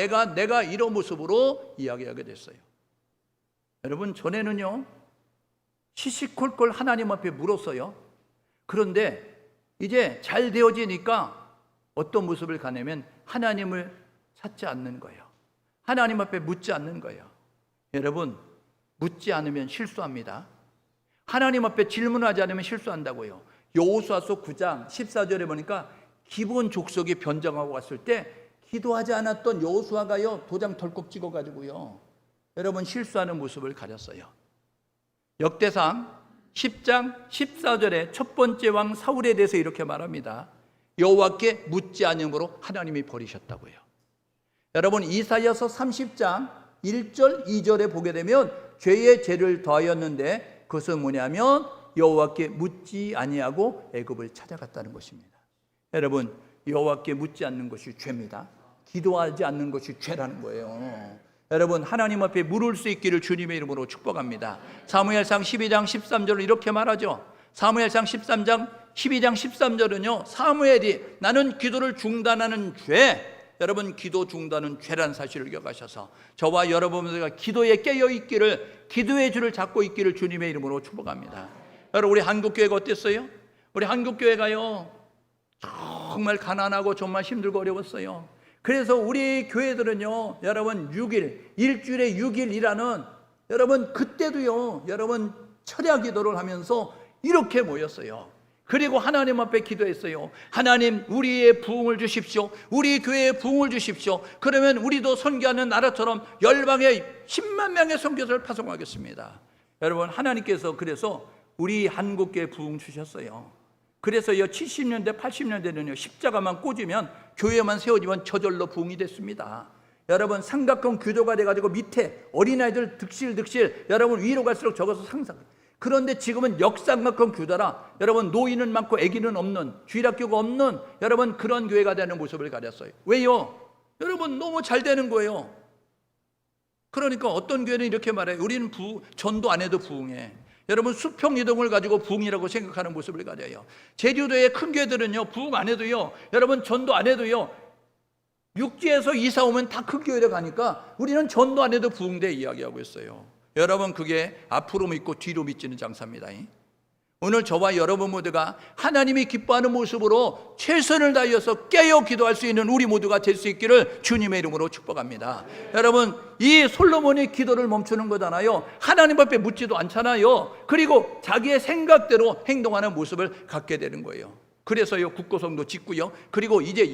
이런 모습으로 이야기하게 됐어요. 여러분 전에는요 시시콜콜 하나님 앞에 물었어요. 그런데 이제 잘 되어지니까 어떤 모습을 가냐면 하나님을 찾지 않는 거예요. 하나님 앞에 묻지 않는 거예요. 여러분 묻지 않으면 실수합니다. 하나님 앞에 질문하지 않으면 실수한다고요. 여호수아서 9장 14절에 보니까 기본 족속이 변장하고 왔을 때 기도하지 않았던 여호수아가요 도장 덜컥 찍어가지고요 여러분 실수하는 모습을 가졌어요. 역대상 10장 14절에 첫 번째 왕 사울에 대해서 이렇게 말합니다. 여호와께 묻지 않음으로 하나님이 버리셨다고요. 여러분 이사야서 30장 1절 2절에 보게 되면 죄에 죄를 더하였는데 그것은 뭐냐면 여호와께 묻지 아니하고 애굽을 찾아갔다는 것입니다. 여러분 여호와께 묻지 않는 것이 죄입니다. 기도하지 않는 것이 죄라는 거예요. 여러분 하나님 앞에 물을 수 있기를 주님의 이름으로 축복합니다. 사무엘상 12장 13절은 이렇게 말하죠. 사무엘상 12장 13절은요 사무엘이 나는 기도를 중단하는 죄, 여러분 기도 중단은 죄란 사실을 기억하셔서 저와 여러분들과 기도에 깨어있기를, 기도의 줄을 잡고 있기를 주님의 이름으로 축복합니다. 여러분 우리 한국교회가 어땠어요? 우리 한국교회가요 정말 가난하고 정말 힘들고 어려웠어요. 그래서 우리 교회들은요 여러분 6일, 일주일에 6일 일하는, 여러분 그때도요 여러분 철야 기도를 하면서 이렇게 모였어요. 그리고 하나님 앞에 기도했어요. 하나님 우리의 부흥을 주십시오. 우리 교회에 부흥을 주십시오. 그러면 우리도 선교하는 나라처럼 열방에 10만 명의 선교사를 파송하겠습니다. 여러분 하나님께서 그래서 우리 한국교회 부흥 주셨어요. 그래서요 70년대 80년대는요 십자가만 꽂으면 교회만 세워지면 저절로 부흥이 됐습니다. 여러분 삼각형 규도가 돼가지고 밑에 어린아이들 득실득실, 여러분 위로 갈수록 적어서 상상. 그런데 지금은 역삼각형 규도라 여러분 노인은 많고 아기는 없는, 주일학교가 없는 여러분 그런 교회가 되는 모습을 가졌어요. 왜요? 여러분 너무 잘 되는 거예요. 그러니까 어떤 교회는 이렇게 말해요. 우리는 전도 안 해도 부흥해. 여러분 수평 이동을 가지고 부흥이라고 생각하는 모습을 가져요. 제주도의 큰 교회들은요 부흥 안 해도요 여러분 전도 안 해도요 육지에서 이사 오면 다 큰 교회로 가니까 우리는 전도 안 해도 부흥대 이야기하고 있어요. 여러분 그게 앞으로 믿고 뒤로 믿지는 장사입니다. 오늘 저와 여러분 모두가 하나님이 기뻐하는 모습으로 최선을 다하여서 깨어 기도할 수 있는 우리 모두가 될 수 있기를 주님의 이름으로 축복합니다. 여러분 이 솔로몬이 기도를 멈추는 거잖아요. 하나님 앞에 묻지도 않잖아요. 그리고 자기의 생각대로 행동하는 모습을 갖게 되는 거예요. 그래서요 국고성도 짓고요. 그리고 이제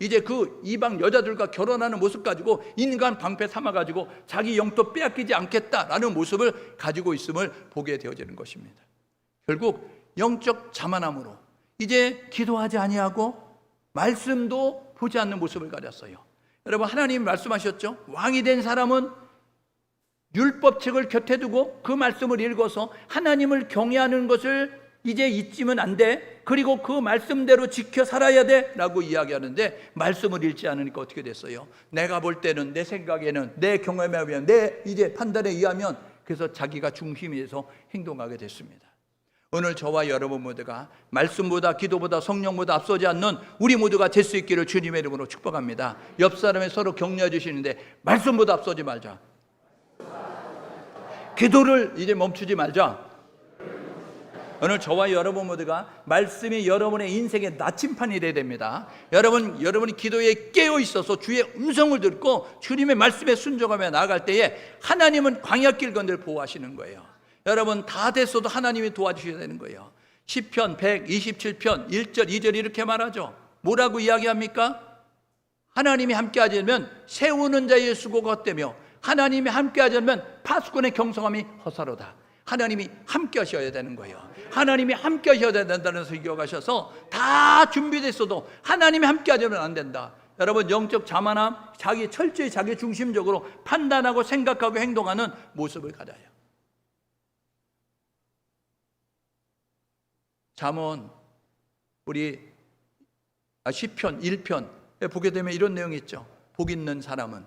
이제 그 이방 여자들과 결혼하는 모습 가지고 인간 방패 삼아 가지고 자기 영토 빼앗기지 않겠다라는 모습을 가지고 있음을 보게 되어지는 것입니다. 결국 영적 자만함으로 이제 기도하지 아니하고 말씀도 보지 않는 모습을 가졌어요. 여러분, 하나님 말씀하셨죠. 왕이 된 사람은 율법책을 곁에 두고 그 말씀을 읽어서 하나님을 경외하는 것을 이제 잊지면 안 돼. 그리고 그 말씀대로 지켜 살아야 돼 라고 이야기하는데, 말씀을 읽지 않으니까 어떻게 됐어요? 내가 볼 때는, 내 생각에는, 내 경험에 의하면, 내 이제 판단에 의하면, 그래서 자기가 중심이 돼서 행동하게 됐습니다. 오늘 저와 여러분 모두가 말씀보다, 기도보다, 성령보다 앞서지 않는 우리 모두가 될 수 있기를 주님의 이름으로 축복합니다. 옆 사람에 서로 격려해 주시는데, 말씀보다 앞서지 말자, 기도를 이제 멈추지 말자. 오늘 저와 여러분 모두가 말씀이 여러분의 인생의 나침판이 되어야 됩니다. 여러분이 기도에 깨어 있어서 주의 음성을 듣고 주님의 말씀에 순종하며 나아갈 때에 하나님은 광야길 건들 보호하시는 거예요. 여러분, 다 됐어도 하나님이 도와주셔야 되는 거예요. 시편 127편 1절 2절 이렇게 말하죠. 뭐라고 이야기합니까? 하나님이 함께하지 않으면 세우는 자의 수고가 헛되며 하나님이 함께하지 않으면 파수꾼의 경성함이 허사로다. 하나님이 함께 하셔야 되는 거예요. 하나님이 함께 하셔야 된다는 것을 기억하셔서 다 준비됐어도 하나님이 함께 하면 안 된다. 여러분, 영적 자만함, 철저히 자기 중심적으로 판단하고 생각하고 행동하는 모습을 가져요. 잠언 우리 시편 1편에 보게 되면 이런 내용이 있죠. 복 있는 사람은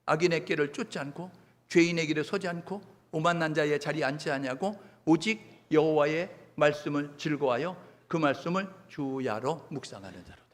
악인의 길을 쫓지 않고 죄인의 길에 서지 않고 오만난 자의 자리에 앉지 아니하고 오직 여호와의 말씀을 즐거워하여 그 말씀을 주야로 묵상하는 자로다.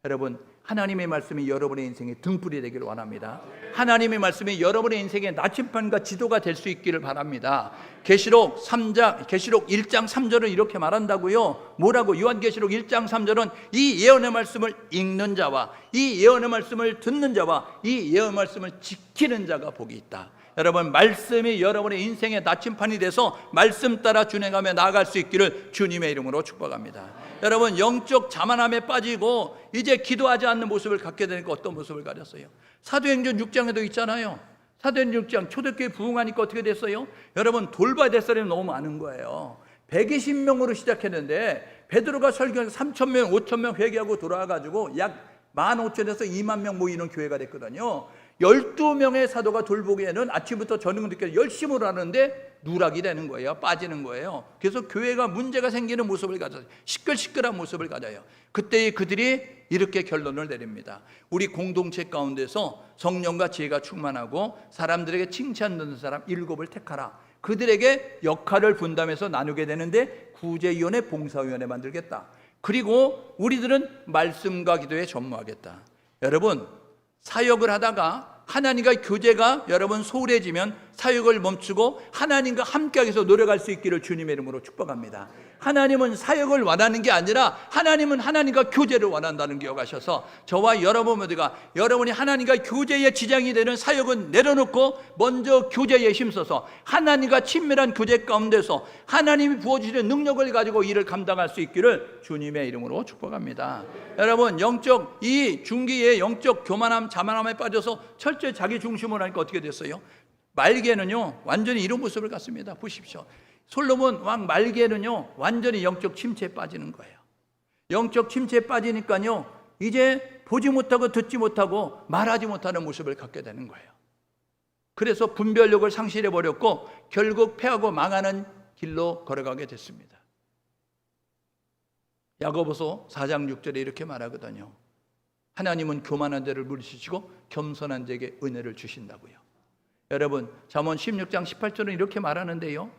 여러분, 하나님의 말씀이 여러분의 인생의 등불이 되기를 원합니다. 하나님의 말씀이 여러분의 인생의 나침판과 지도가 될 수 있기를 바랍니다. 계시록 1장 3절은 이렇게 말한다고요. 뭐라고? 요한계시록 1장 3절은 이 예언의 말씀을 읽는 자와 이 예언의 말씀을 듣는 자와 이 예언의 말씀을 지키는 자가 복이 있다. 여러분, 말씀이 여러분의 인생의 나침판이 돼서 말씀 따라 준행하며 나아갈 수 있기를 주님의 이름으로 축복합니다. 여러분, 영적 자만함에 빠지고 이제 기도하지 않는 모습을 갖게 되니까 어떤 모습을 가졌어요? 사도행전 6장에도 있잖아요. 사도행전 6장 초대교회 부흥하니까 어떻게 됐어요? 여러분, 돌봐야 될 사람이 너무 많은 거예요. 120명으로 시작했는데 베드로가 설교해서 3,000명, 5,000명 회개하고 돌아와가지고 약 15,000에서 2만 명 모이는 교회가 됐거든요. 12명의 사도가 돌보기에는 아침부터 저녁 늦게 열심히 하는데 누락이 되는 거예요. 빠지는 거예요. 그래서 교회가 문제가 생기는 모습을 가져요. 시끌시끌한 모습을 가져요. 그때 그들이 이렇게 결론을 내립니다. 우리 공동체 가운데서 성령과 지혜가 충만하고 사람들에게 칭찬 듣는 사람 7을 택하라. 그들에게 역할을 분담해서 나누게 되는데 구제위원회, 봉사위원회 만들겠다. 그리고 우리들은 말씀과 기도에 전무하겠다. 여러분, 사역을 하다가 하나님과 교제가 여러분 소홀해지면 사역을 멈추고 하나님과 함께하기 위해서 노력할 수 있기를 주님의 이름으로 축복합니다. 하나님은 사역을 원하는 게 아니라 하나님은 하나님과 교제를 원한다는 기억하셔서 저와 여러분 모두가 여러분이 하나님과 교제에 지장이 되는 사역은 내려놓고 먼저 교제에 힘써서 하나님과 친밀한 교제 가운데서 하나님이 부어주시는 능력을 가지고 일을 감당할 수 있기를 주님의 이름으로 축복합니다. 여러분, 이 중기의 영적 교만함, 자만함에 빠져서 철저히 자기 중심으로 하니까 어떻게 됐어요? 말기에는요 완전히 이런 모습을 갖습니다. 보십시오. 솔로몬 왕 말기에는요 완전히 영적 침체에 빠지는 거예요. 영적 침체에 빠지니까요 이제 보지 못하고 듣지 못하고 말하지 못하는 모습을 갖게 되는 거예요. 그래서 분별력을 상실해 버렸고 결국 패하고 망하는 길로 걸어가게 됐습니다. 야고보서 4장 6절에 이렇게 말하거든요. 하나님은 교만한 자를 물리치시고 겸손한 자에게 은혜를 주신다고요. 여러분, 잠언 16장 18절은 이렇게 말하는데요.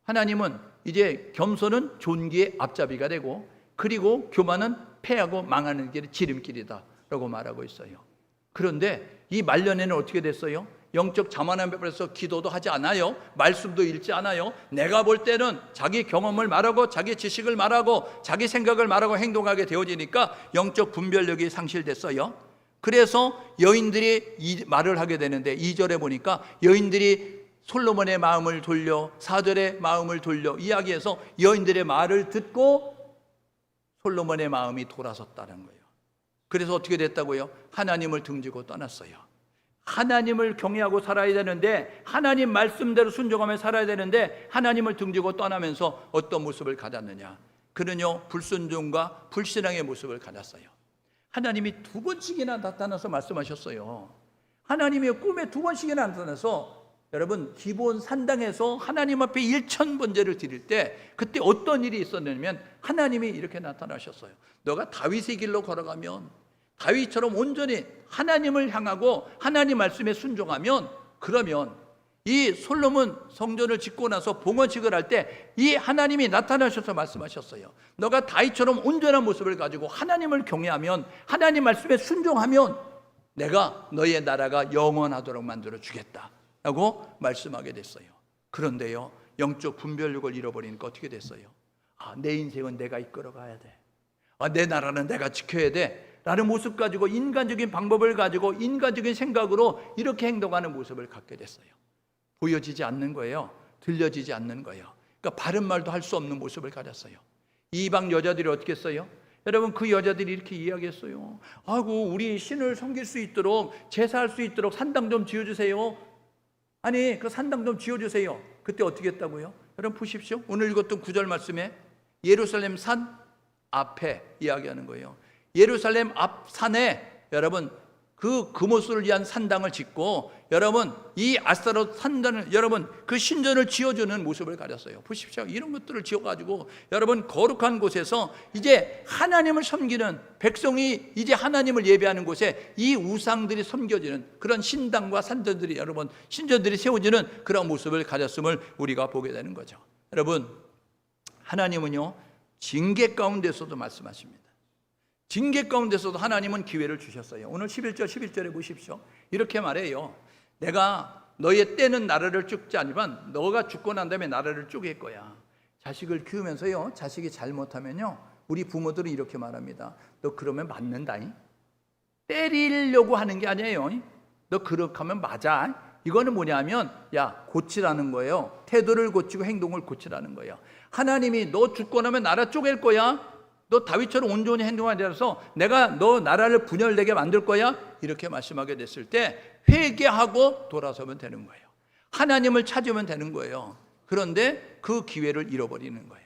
하나님은 이제 겸손은 존귀의 앞잡이가 되고 그리고 교만은 패하고 망하는 길이 지름길이다 라고 말하고 있어요. 그런데 이 말년에는 어떻게 됐어요? 영적 자만함에 빠져서 기도도 하지 않아요. 말씀도 읽지 않아요. 내가 볼 때는 자기 경험을 말하고 자기 지식을 말하고 자기 생각을 말하고 행동하게 되어지니까 영적 분별력이 상실됐어요. 그래서 여인들이 이 말을 하게 되는데 2절에 보니까 여인들이 솔로몬의 마음을 돌려 4절의 마음을 돌려 이야기해서 여인들의 말을 듣고 솔로몬의 마음이 돌아섰다는 거예요. 그래서 어떻게 됐다고요? 하나님을 등지고 떠났어요. 하나님을 경외하고 살아야 되는데, 하나님 말씀대로 순종하며 살아야 되는데, 하나님을 등지고 떠나면서 어떤 모습을 가졌느냐? 그는요, 불순종과 불신앙의 모습을 가졌어요. 하나님이 2번씩이나 나타나서 말씀하셨어요. 하나님이 꿈에 2번씩이나 나타나서, 여러분, 기본 산당에서 하나님 앞에 1000번제를 드릴 때 그때 어떤 일이 있었냐면, 하나님이 이렇게 나타나셨어요. 너가 다윗의 길로 걸어가면, 다윗처럼 온전히 하나님을 향하고 하나님 말씀에 순종하면, 그러면 이 솔로몬 성전을 짓고 나서 봉헌식을 할 때 이 하나님이 나타나셔서 말씀하셨어요. 너가 다윗처럼 온전한 모습을 가지고 하나님을 경외하면, 하나님 말씀에 순종하면 내가 너의 나라가 영원하도록 만들어 주겠다 라고 말씀하게 됐어요. 그런데요, 영적 분별력을 잃어버리니까 어떻게 됐어요? 내 인생은 내가 이끌어 가야 돼. 내 나라는 내가 지켜야 돼 라는 모습 가지고, 인간적인 방법을 가지고 인간적인 생각으로 이렇게 행동하는 모습을 갖게 됐어요. 보여지지 않는 거예요. 들려지지 않는 거예요. 그러니까 바른 말도 할 수 없는 모습을 가졌어요. 이방 여자들이 어떻게 했어요? 여러분, 그 여자들이 이렇게 이야기했어요. 아이고, 우리 신을 섬길 수 있도록, 제사할 수 있도록 산당 좀 지어주세요. 아니, 그 산당 좀 지어주세요. 그때 어떻게 했다고요? 여러분 보십시오. 오늘 읽었던 9절 말씀에 예루살렘 산 앞에 이야기하는 거예요. 예루살렘 앞 산에 여러분 그 금오스를 위한 산당을 짓고, 여러분 이 아스타롯 산당을, 여러분 그 신전을 지어주는 모습을 가졌어요. 보십시오. 이런 것들을 지어가지고 여러분 거룩한 곳에서 이제 하나님을 섬기는 백성이 이제 하나님을 예배하는 곳에 이 우상들이 섬겨지는 그런 신당과 산전들이, 여러분 신전들이 세워지는 그런 모습을 가졌음을 우리가 보게 되는 거죠. 여러분, 하나님은요 징계 가운데서도 말씀하십니다. 징계 가운데서도 하나님은 기회를 주셨어요. 오늘 11절에 보십시오. 이렇게 말해요. 내가 너의 때는 나라를 쫓지 않지만 너가 죽고 난 다음에 나라를 쪼갤 거야. 자식을 키우면서요, 자식이 잘못하면요, 우리 부모들은 이렇게 말합니다. 너 그러면 맞는다잉? 때리려고 하는 게 아니에요. 너 그렇게 하면 맞아. 이거는 뭐냐면, 야, 고치라는 거예요. 태도를 고치고 행동을 고치라는 거예요. 하나님이 너 죽고 나면 나라 쪼갤 거야. 너 다윗처럼 온전히 행동하게 되어서 내가 너 나라를 분열되게 만들 거야. 이렇게 말씀하게 됐을 때 회개하고 돌아서면 되는 거예요. 하나님을 찾으면 되는 거예요. 그런데 그 기회를 잃어버리는 거예요.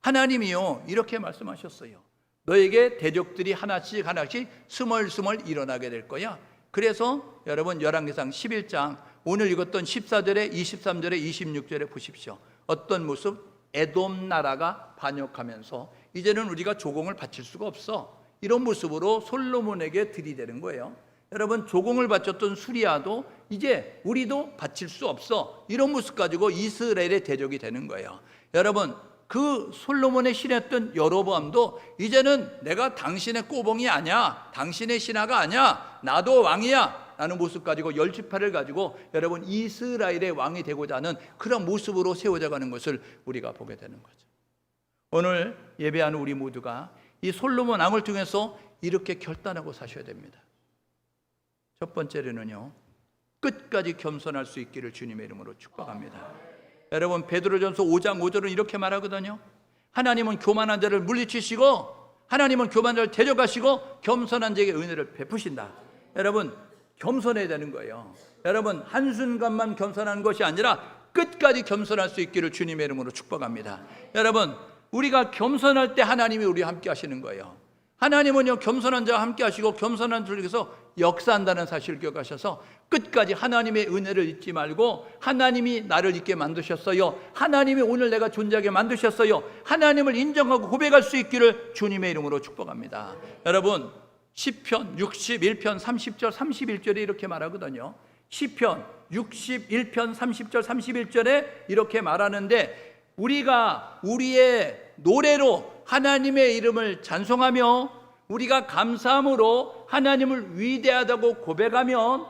하나님이요 이렇게 말씀하셨어요. 너에게 대적들이 하나씩 하나씩 스멀스멀 일어나게 될 거야. 그래서 여러분 열왕기상 11장 오늘 읽었던 14절에 23절에 26절에 보십시오. 어떤 모습? 에돔 나라가 반역하면서 이제는 우리가 조공을 바칠 수가 없어. 이런 모습으로 솔로몬에게 들이대는 거예요. 여러분, 조공을 바쳤던 수리아도 이제 우리도 바칠 수 없어. 이런 모습 가지고 이스라엘의 대적이 되는 거예요. 여러분, 그 솔로몬의 신했던 여로보암도 이제는 내가 당신의 꼬봉이 아니야, 당신의 신하가 아니야, 나도 왕이야 라는 모습 가지고 10지파를 가지고 여러분 이스라엘의 왕이 되고자 하는 그런 모습으로 세워져 가는 것을 우리가 보게 되는 거죠. 오늘 예배하는 우리 모두가 이 솔로몬 왕을 통해서 이렇게 결단하고 사셔야 됩니다. 첫 번째로는요, 끝까지 겸손할 수 있기를 주님의 이름으로 축복합니다. 여러분, 베드로전서 5장 5절은 이렇게 말하거든요. 하나님은 교만한 자를 물리치시고 하나님은 교만한 자를 대적하시고 겸손한 자에게 은혜를 베푸신다. 여러분, 겸손해야 되는 거예요. 여러분, 한순간만 겸손한 것이 아니라 끝까지 겸손할 수 있기를 주님의 이름으로 축복합니다. 여러분, 우리가 겸손할 때 하나님이 우리와 함께 하시는 거예요. 하나님은요 겸손한 자와 함께 하시고 겸손한 자에게서 역사한다는 사실을 기억하셔서 끝까지 하나님의 은혜를 잊지 말고, 하나님이 나를 있게 만드셨어요, 하나님이 오늘 내가 존재하게 만드셨어요, 하나님을 인정하고 고백할 수 있기를 주님의 이름으로 축복합니다. 여러분, 시편 61편 30절 31절에 이렇게 말하거든요. 시편 61편 30절 31절에 이렇게 말하는데, 우리가 우리의 노래로 하나님의 이름을 찬송하며 우리가 감사함으로 하나님을 위대하다고 고백하면,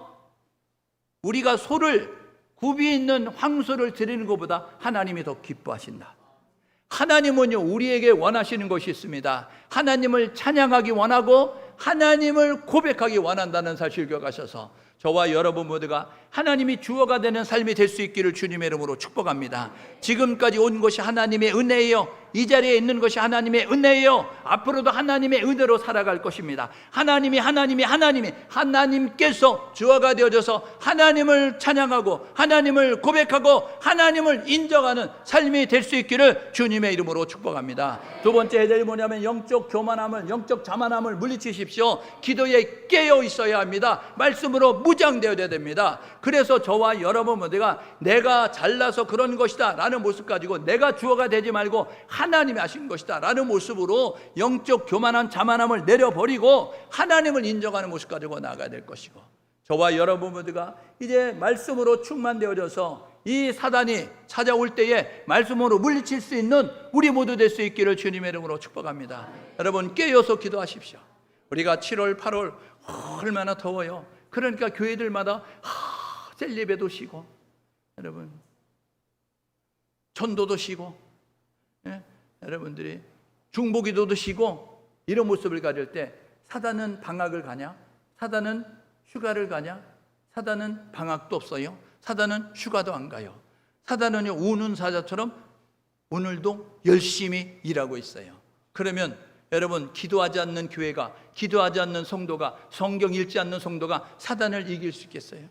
우리가 소를 굽이 있는 황소를 드리는 것보다 하나님이 더 기뻐하신다. 하나님은요 우리에게 원하시는 것이 있습니다. 하나님을 찬양하기 원하고 하나님을 고백하기 원한다는 사실을 기억하셔서 저와 여러분 모두가 하나님이 주어가 되는 삶이 될 수 있기를 주님의 이름으로 축복합니다. 지금까지 온 것이 하나님의 은혜예요. 이 자리에 있는 것이 하나님의 은혜예요. 앞으로도 하나님의 은혜로 살아갈 것입니다. 하나님께서 주어가 되어져서 하나님을 찬양하고 하나님을 고백하고 하나님을 인정하는 삶이 될 수 있기를 주님의 이름으로 축복합니다. 두 번째 해결이 뭐냐면 영적 교만함을, 영적 자만함을 물리치십시오. 기도에 깨어 있어야 합니다. 말씀으로 무장되어야 됩니다. 그래서 저와 여러분 모두가 내가 잘나서 그런 것이다 라는 모습 가지고 내가 주어가 되지 말고 하나님이 하신 것이다 라는 모습으로 영적 교만한 자만함을 내려버리고 하나님을 인정하는 모습 가지고 나아가야 될 것이고, 저와 여러분 모두가 이제 말씀으로 충만되어져서 이 사단이 찾아올 때에 말씀으로 물리칠 수 있는 우리 모두 될 수 있기를 주님의 이름으로 축복합니다. 여러분 깨어서 기도하십시오. 우리가 7월 8월 얼마나 더워요. 그러니까 교회들마다 셀리베도 쉬고, 여러분 전도도 쉬고, 여러분들이 중보기도도 쉬고, 이런 모습을 가질 때 사단은 방학을 가냐? 사단은 휴가를 가냐? 사단은 방학도 없어요. 사단은 휴가도 안 가요. 사단은요 우는 사자처럼 오늘도 열심히 일하고 있어요. 그러면 여러분 기도하지 않는 교회가, 기도하지 않는 성도가, 성경 읽지 않는 성도가 사단을 이길 수 있겠어요?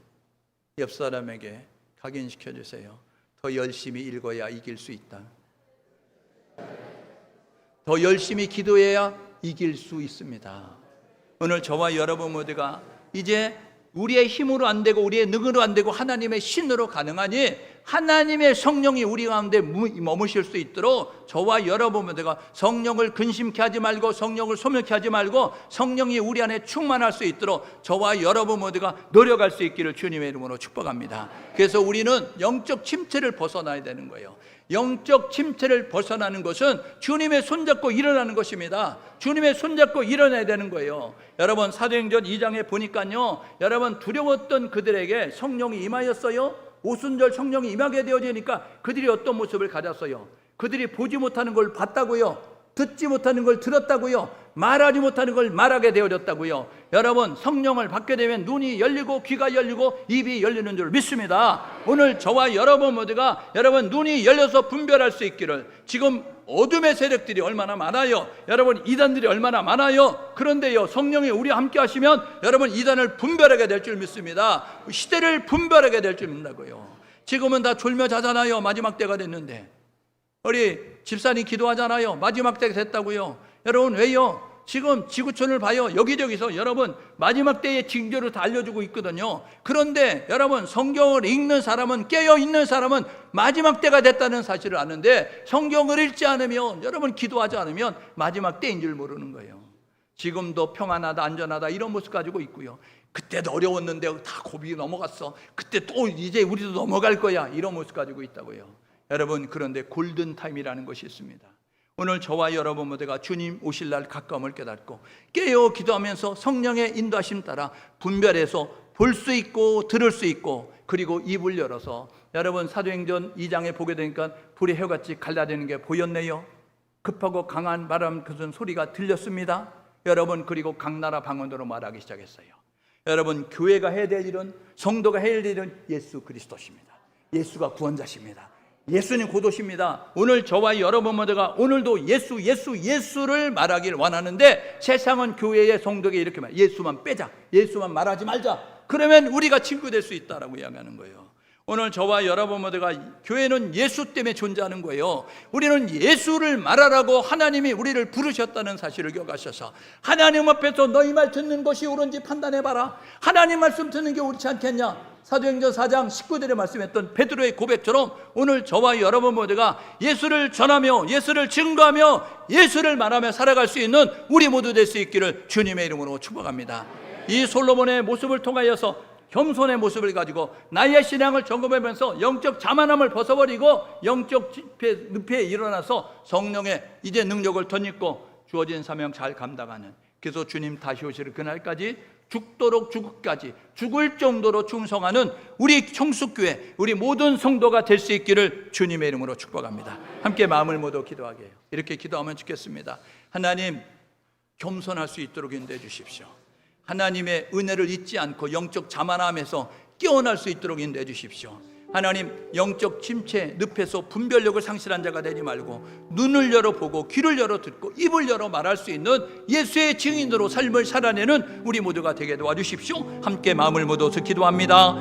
옆 사람에게 각인시켜 주세요. 더 열심히 읽어야 이길 수 있다. 더 열심히 기도해야 이길 수 있습니다. 오늘 저와 여러분 모두가 이제 우리의 힘으로 안 되고 우리의 능으로 안 되고 하나님의 신으로 가능하니 하나님의 성령이 우리 가운데 머무실 수 있도록 저와 여러분 모두가 성령을 근심케 하지 말고 성령을 소멸케 하지 말고 성령이 우리 안에 충만할 수 있도록 저와 여러분 모두가 노력할 수 있기를 주님의 이름으로 축복합니다. 그래서 우리는 영적 침체를 벗어나야 되는 거예요. 영적 침체를 벗어나는 것은 주님의 손잡고 일어나는 것입니다. 주님의 손잡고 일어나야 되는 거예요. 여러분 사도행전 2장에 보니까요, 여러분 두려웠던 그들에게 성령이 임하였어요. 오순절 성령이 임하게 되어지니까 그들이 어떤 모습을 가졌어요? 그들이 보지 못하는 걸 봤다고요. 듣지 못하는 걸 들었다고요. 말하지 못하는 걸 말하게 되어졌다고요. 여러분 성령을 받게 되면 눈이 열리고 귀가 열리고 입이 열리는 줄 믿습니다. 오늘 저와 여러분 모두가 여러분 눈이 열려서 분별할 수 있기를. 지금 어둠의 세력들이 얼마나 많아요. 여러분 이단들이 얼마나 많아요. 그런데요 성령이 우리와 함께 하시면 여러분 이단을 분별하게 될 줄 믿습니다. 시대를 분별하게 될 줄 믿는다고요. 지금은 다 졸며 자잖아요. 마지막 때가 됐는데 우리 집사님 기도하잖아요. 마지막 때가 됐다고요. 여러분 왜요? 지금 지구촌을 봐요. 여기저기서 여러분 마지막 때의 징조를 다 알려주고 있거든요. 그런데 여러분 성경을 읽는 사람은, 깨어있는 사람은 마지막 때가 됐다는 사실을 아는데 성경을 읽지 않으면, 여러분 기도하지 않으면 마지막 때인 줄 모르는 거예요. 지금도 평안하다 안전하다 이런 모습 가지고 있고요. 그때도 어려웠는데 다 고비 넘어갔어. 그때 또 이제 우리도 넘어갈 거야. 이런 모습 가지고 있다고요. 여러분 그런데 골든타임이라는 것이 있습니다. 오늘 저와 여러분 모두가 주님 오실 날 가까움을 깨닫고 깨어 기도하면서 성령의 인도하심 따라 분별해서 볼 수 있고 들을 수 있고, 그리고 입을 열어서 여러분 사도행전 2장에 보게 되니까 불이 해같이 갈라지는 게 보였네요. 급하고 강한 바람 그런 소리가 들렸습니다. 여러분 그리고 각 나라 방언으로 말하기 시작했어요. 여러분 교회가 해야 될 일은, 성도가 해야 될 일은 예수 그리스도십니다. 예수가 구원자십니다. 예수님 고도십니다. 오늘 저와 여러분 모두가 오늘도 예수를 말하길 원하는데 세상은 교회의 성도에게 이렇게 말해요. 예수만 빼자, 예수만 말하지 말자. 그러면 우리가 친구 될 수 있다라고 이야기하는 거예요. 오늘 저와 여러분 모두가 교회는 예수 때문에 존재하는 거예요. 우리는 예수를 말하라고 하나님이 우리를 부르셨다는 사실을 기억하셔서 하나님 앞에서 너희 말 듣는 것이 옳은지 판단해봐라. 하나님 말씀 듣는 게 옳지 않겠냐? 사도행전 4장 19절에 말씀했던 베드로의 고백처럼 오늘 저와 여러분 모두가 예수를 전하며 예수를 증거하며 예수를 말하며 살아갈 수 있는 우리 모두 될 수 있기를 주님의 이름으로 축복합니다. 이 솔로몬의 모습을 통하여서 겸손의 모습을 가지고 나의 신앙을 점검하면서 영적 자만함을 벗어버리고 영적 늪에 일어나서 성령의 이제 능력을 덧입고 주어진 사명 잘 감당하는, 그래서 주님 다시 오실 그날까지 죽도록 죽을까지 죽을 정도로 충성하는 우리 청숙교회, 우리 모든 성도가 될 수 있기를 주님의 이름으로 축복합니다. 함께 마음을 모두 기도하게 해요. 이렇게 기도하면 좋겠습니다. 하나님 겸손할 수 있도록 인도해 주십시오. 하나님의 은혜를 잊지 않고 영적 자만함에서 깨어날 수 있도록 인도해 주십시오. 하나님, 영적 침체, 늪에서 분별력을 상실한 자가 되지 말고 눈을 열어보고 귀를 열어 듣고 입을 열어 말할 수 있는 예수의 증인으로 삶을 살아내는 우리 모두가 되게 도와주십시오. 함께 마음을 모두 기도합니다.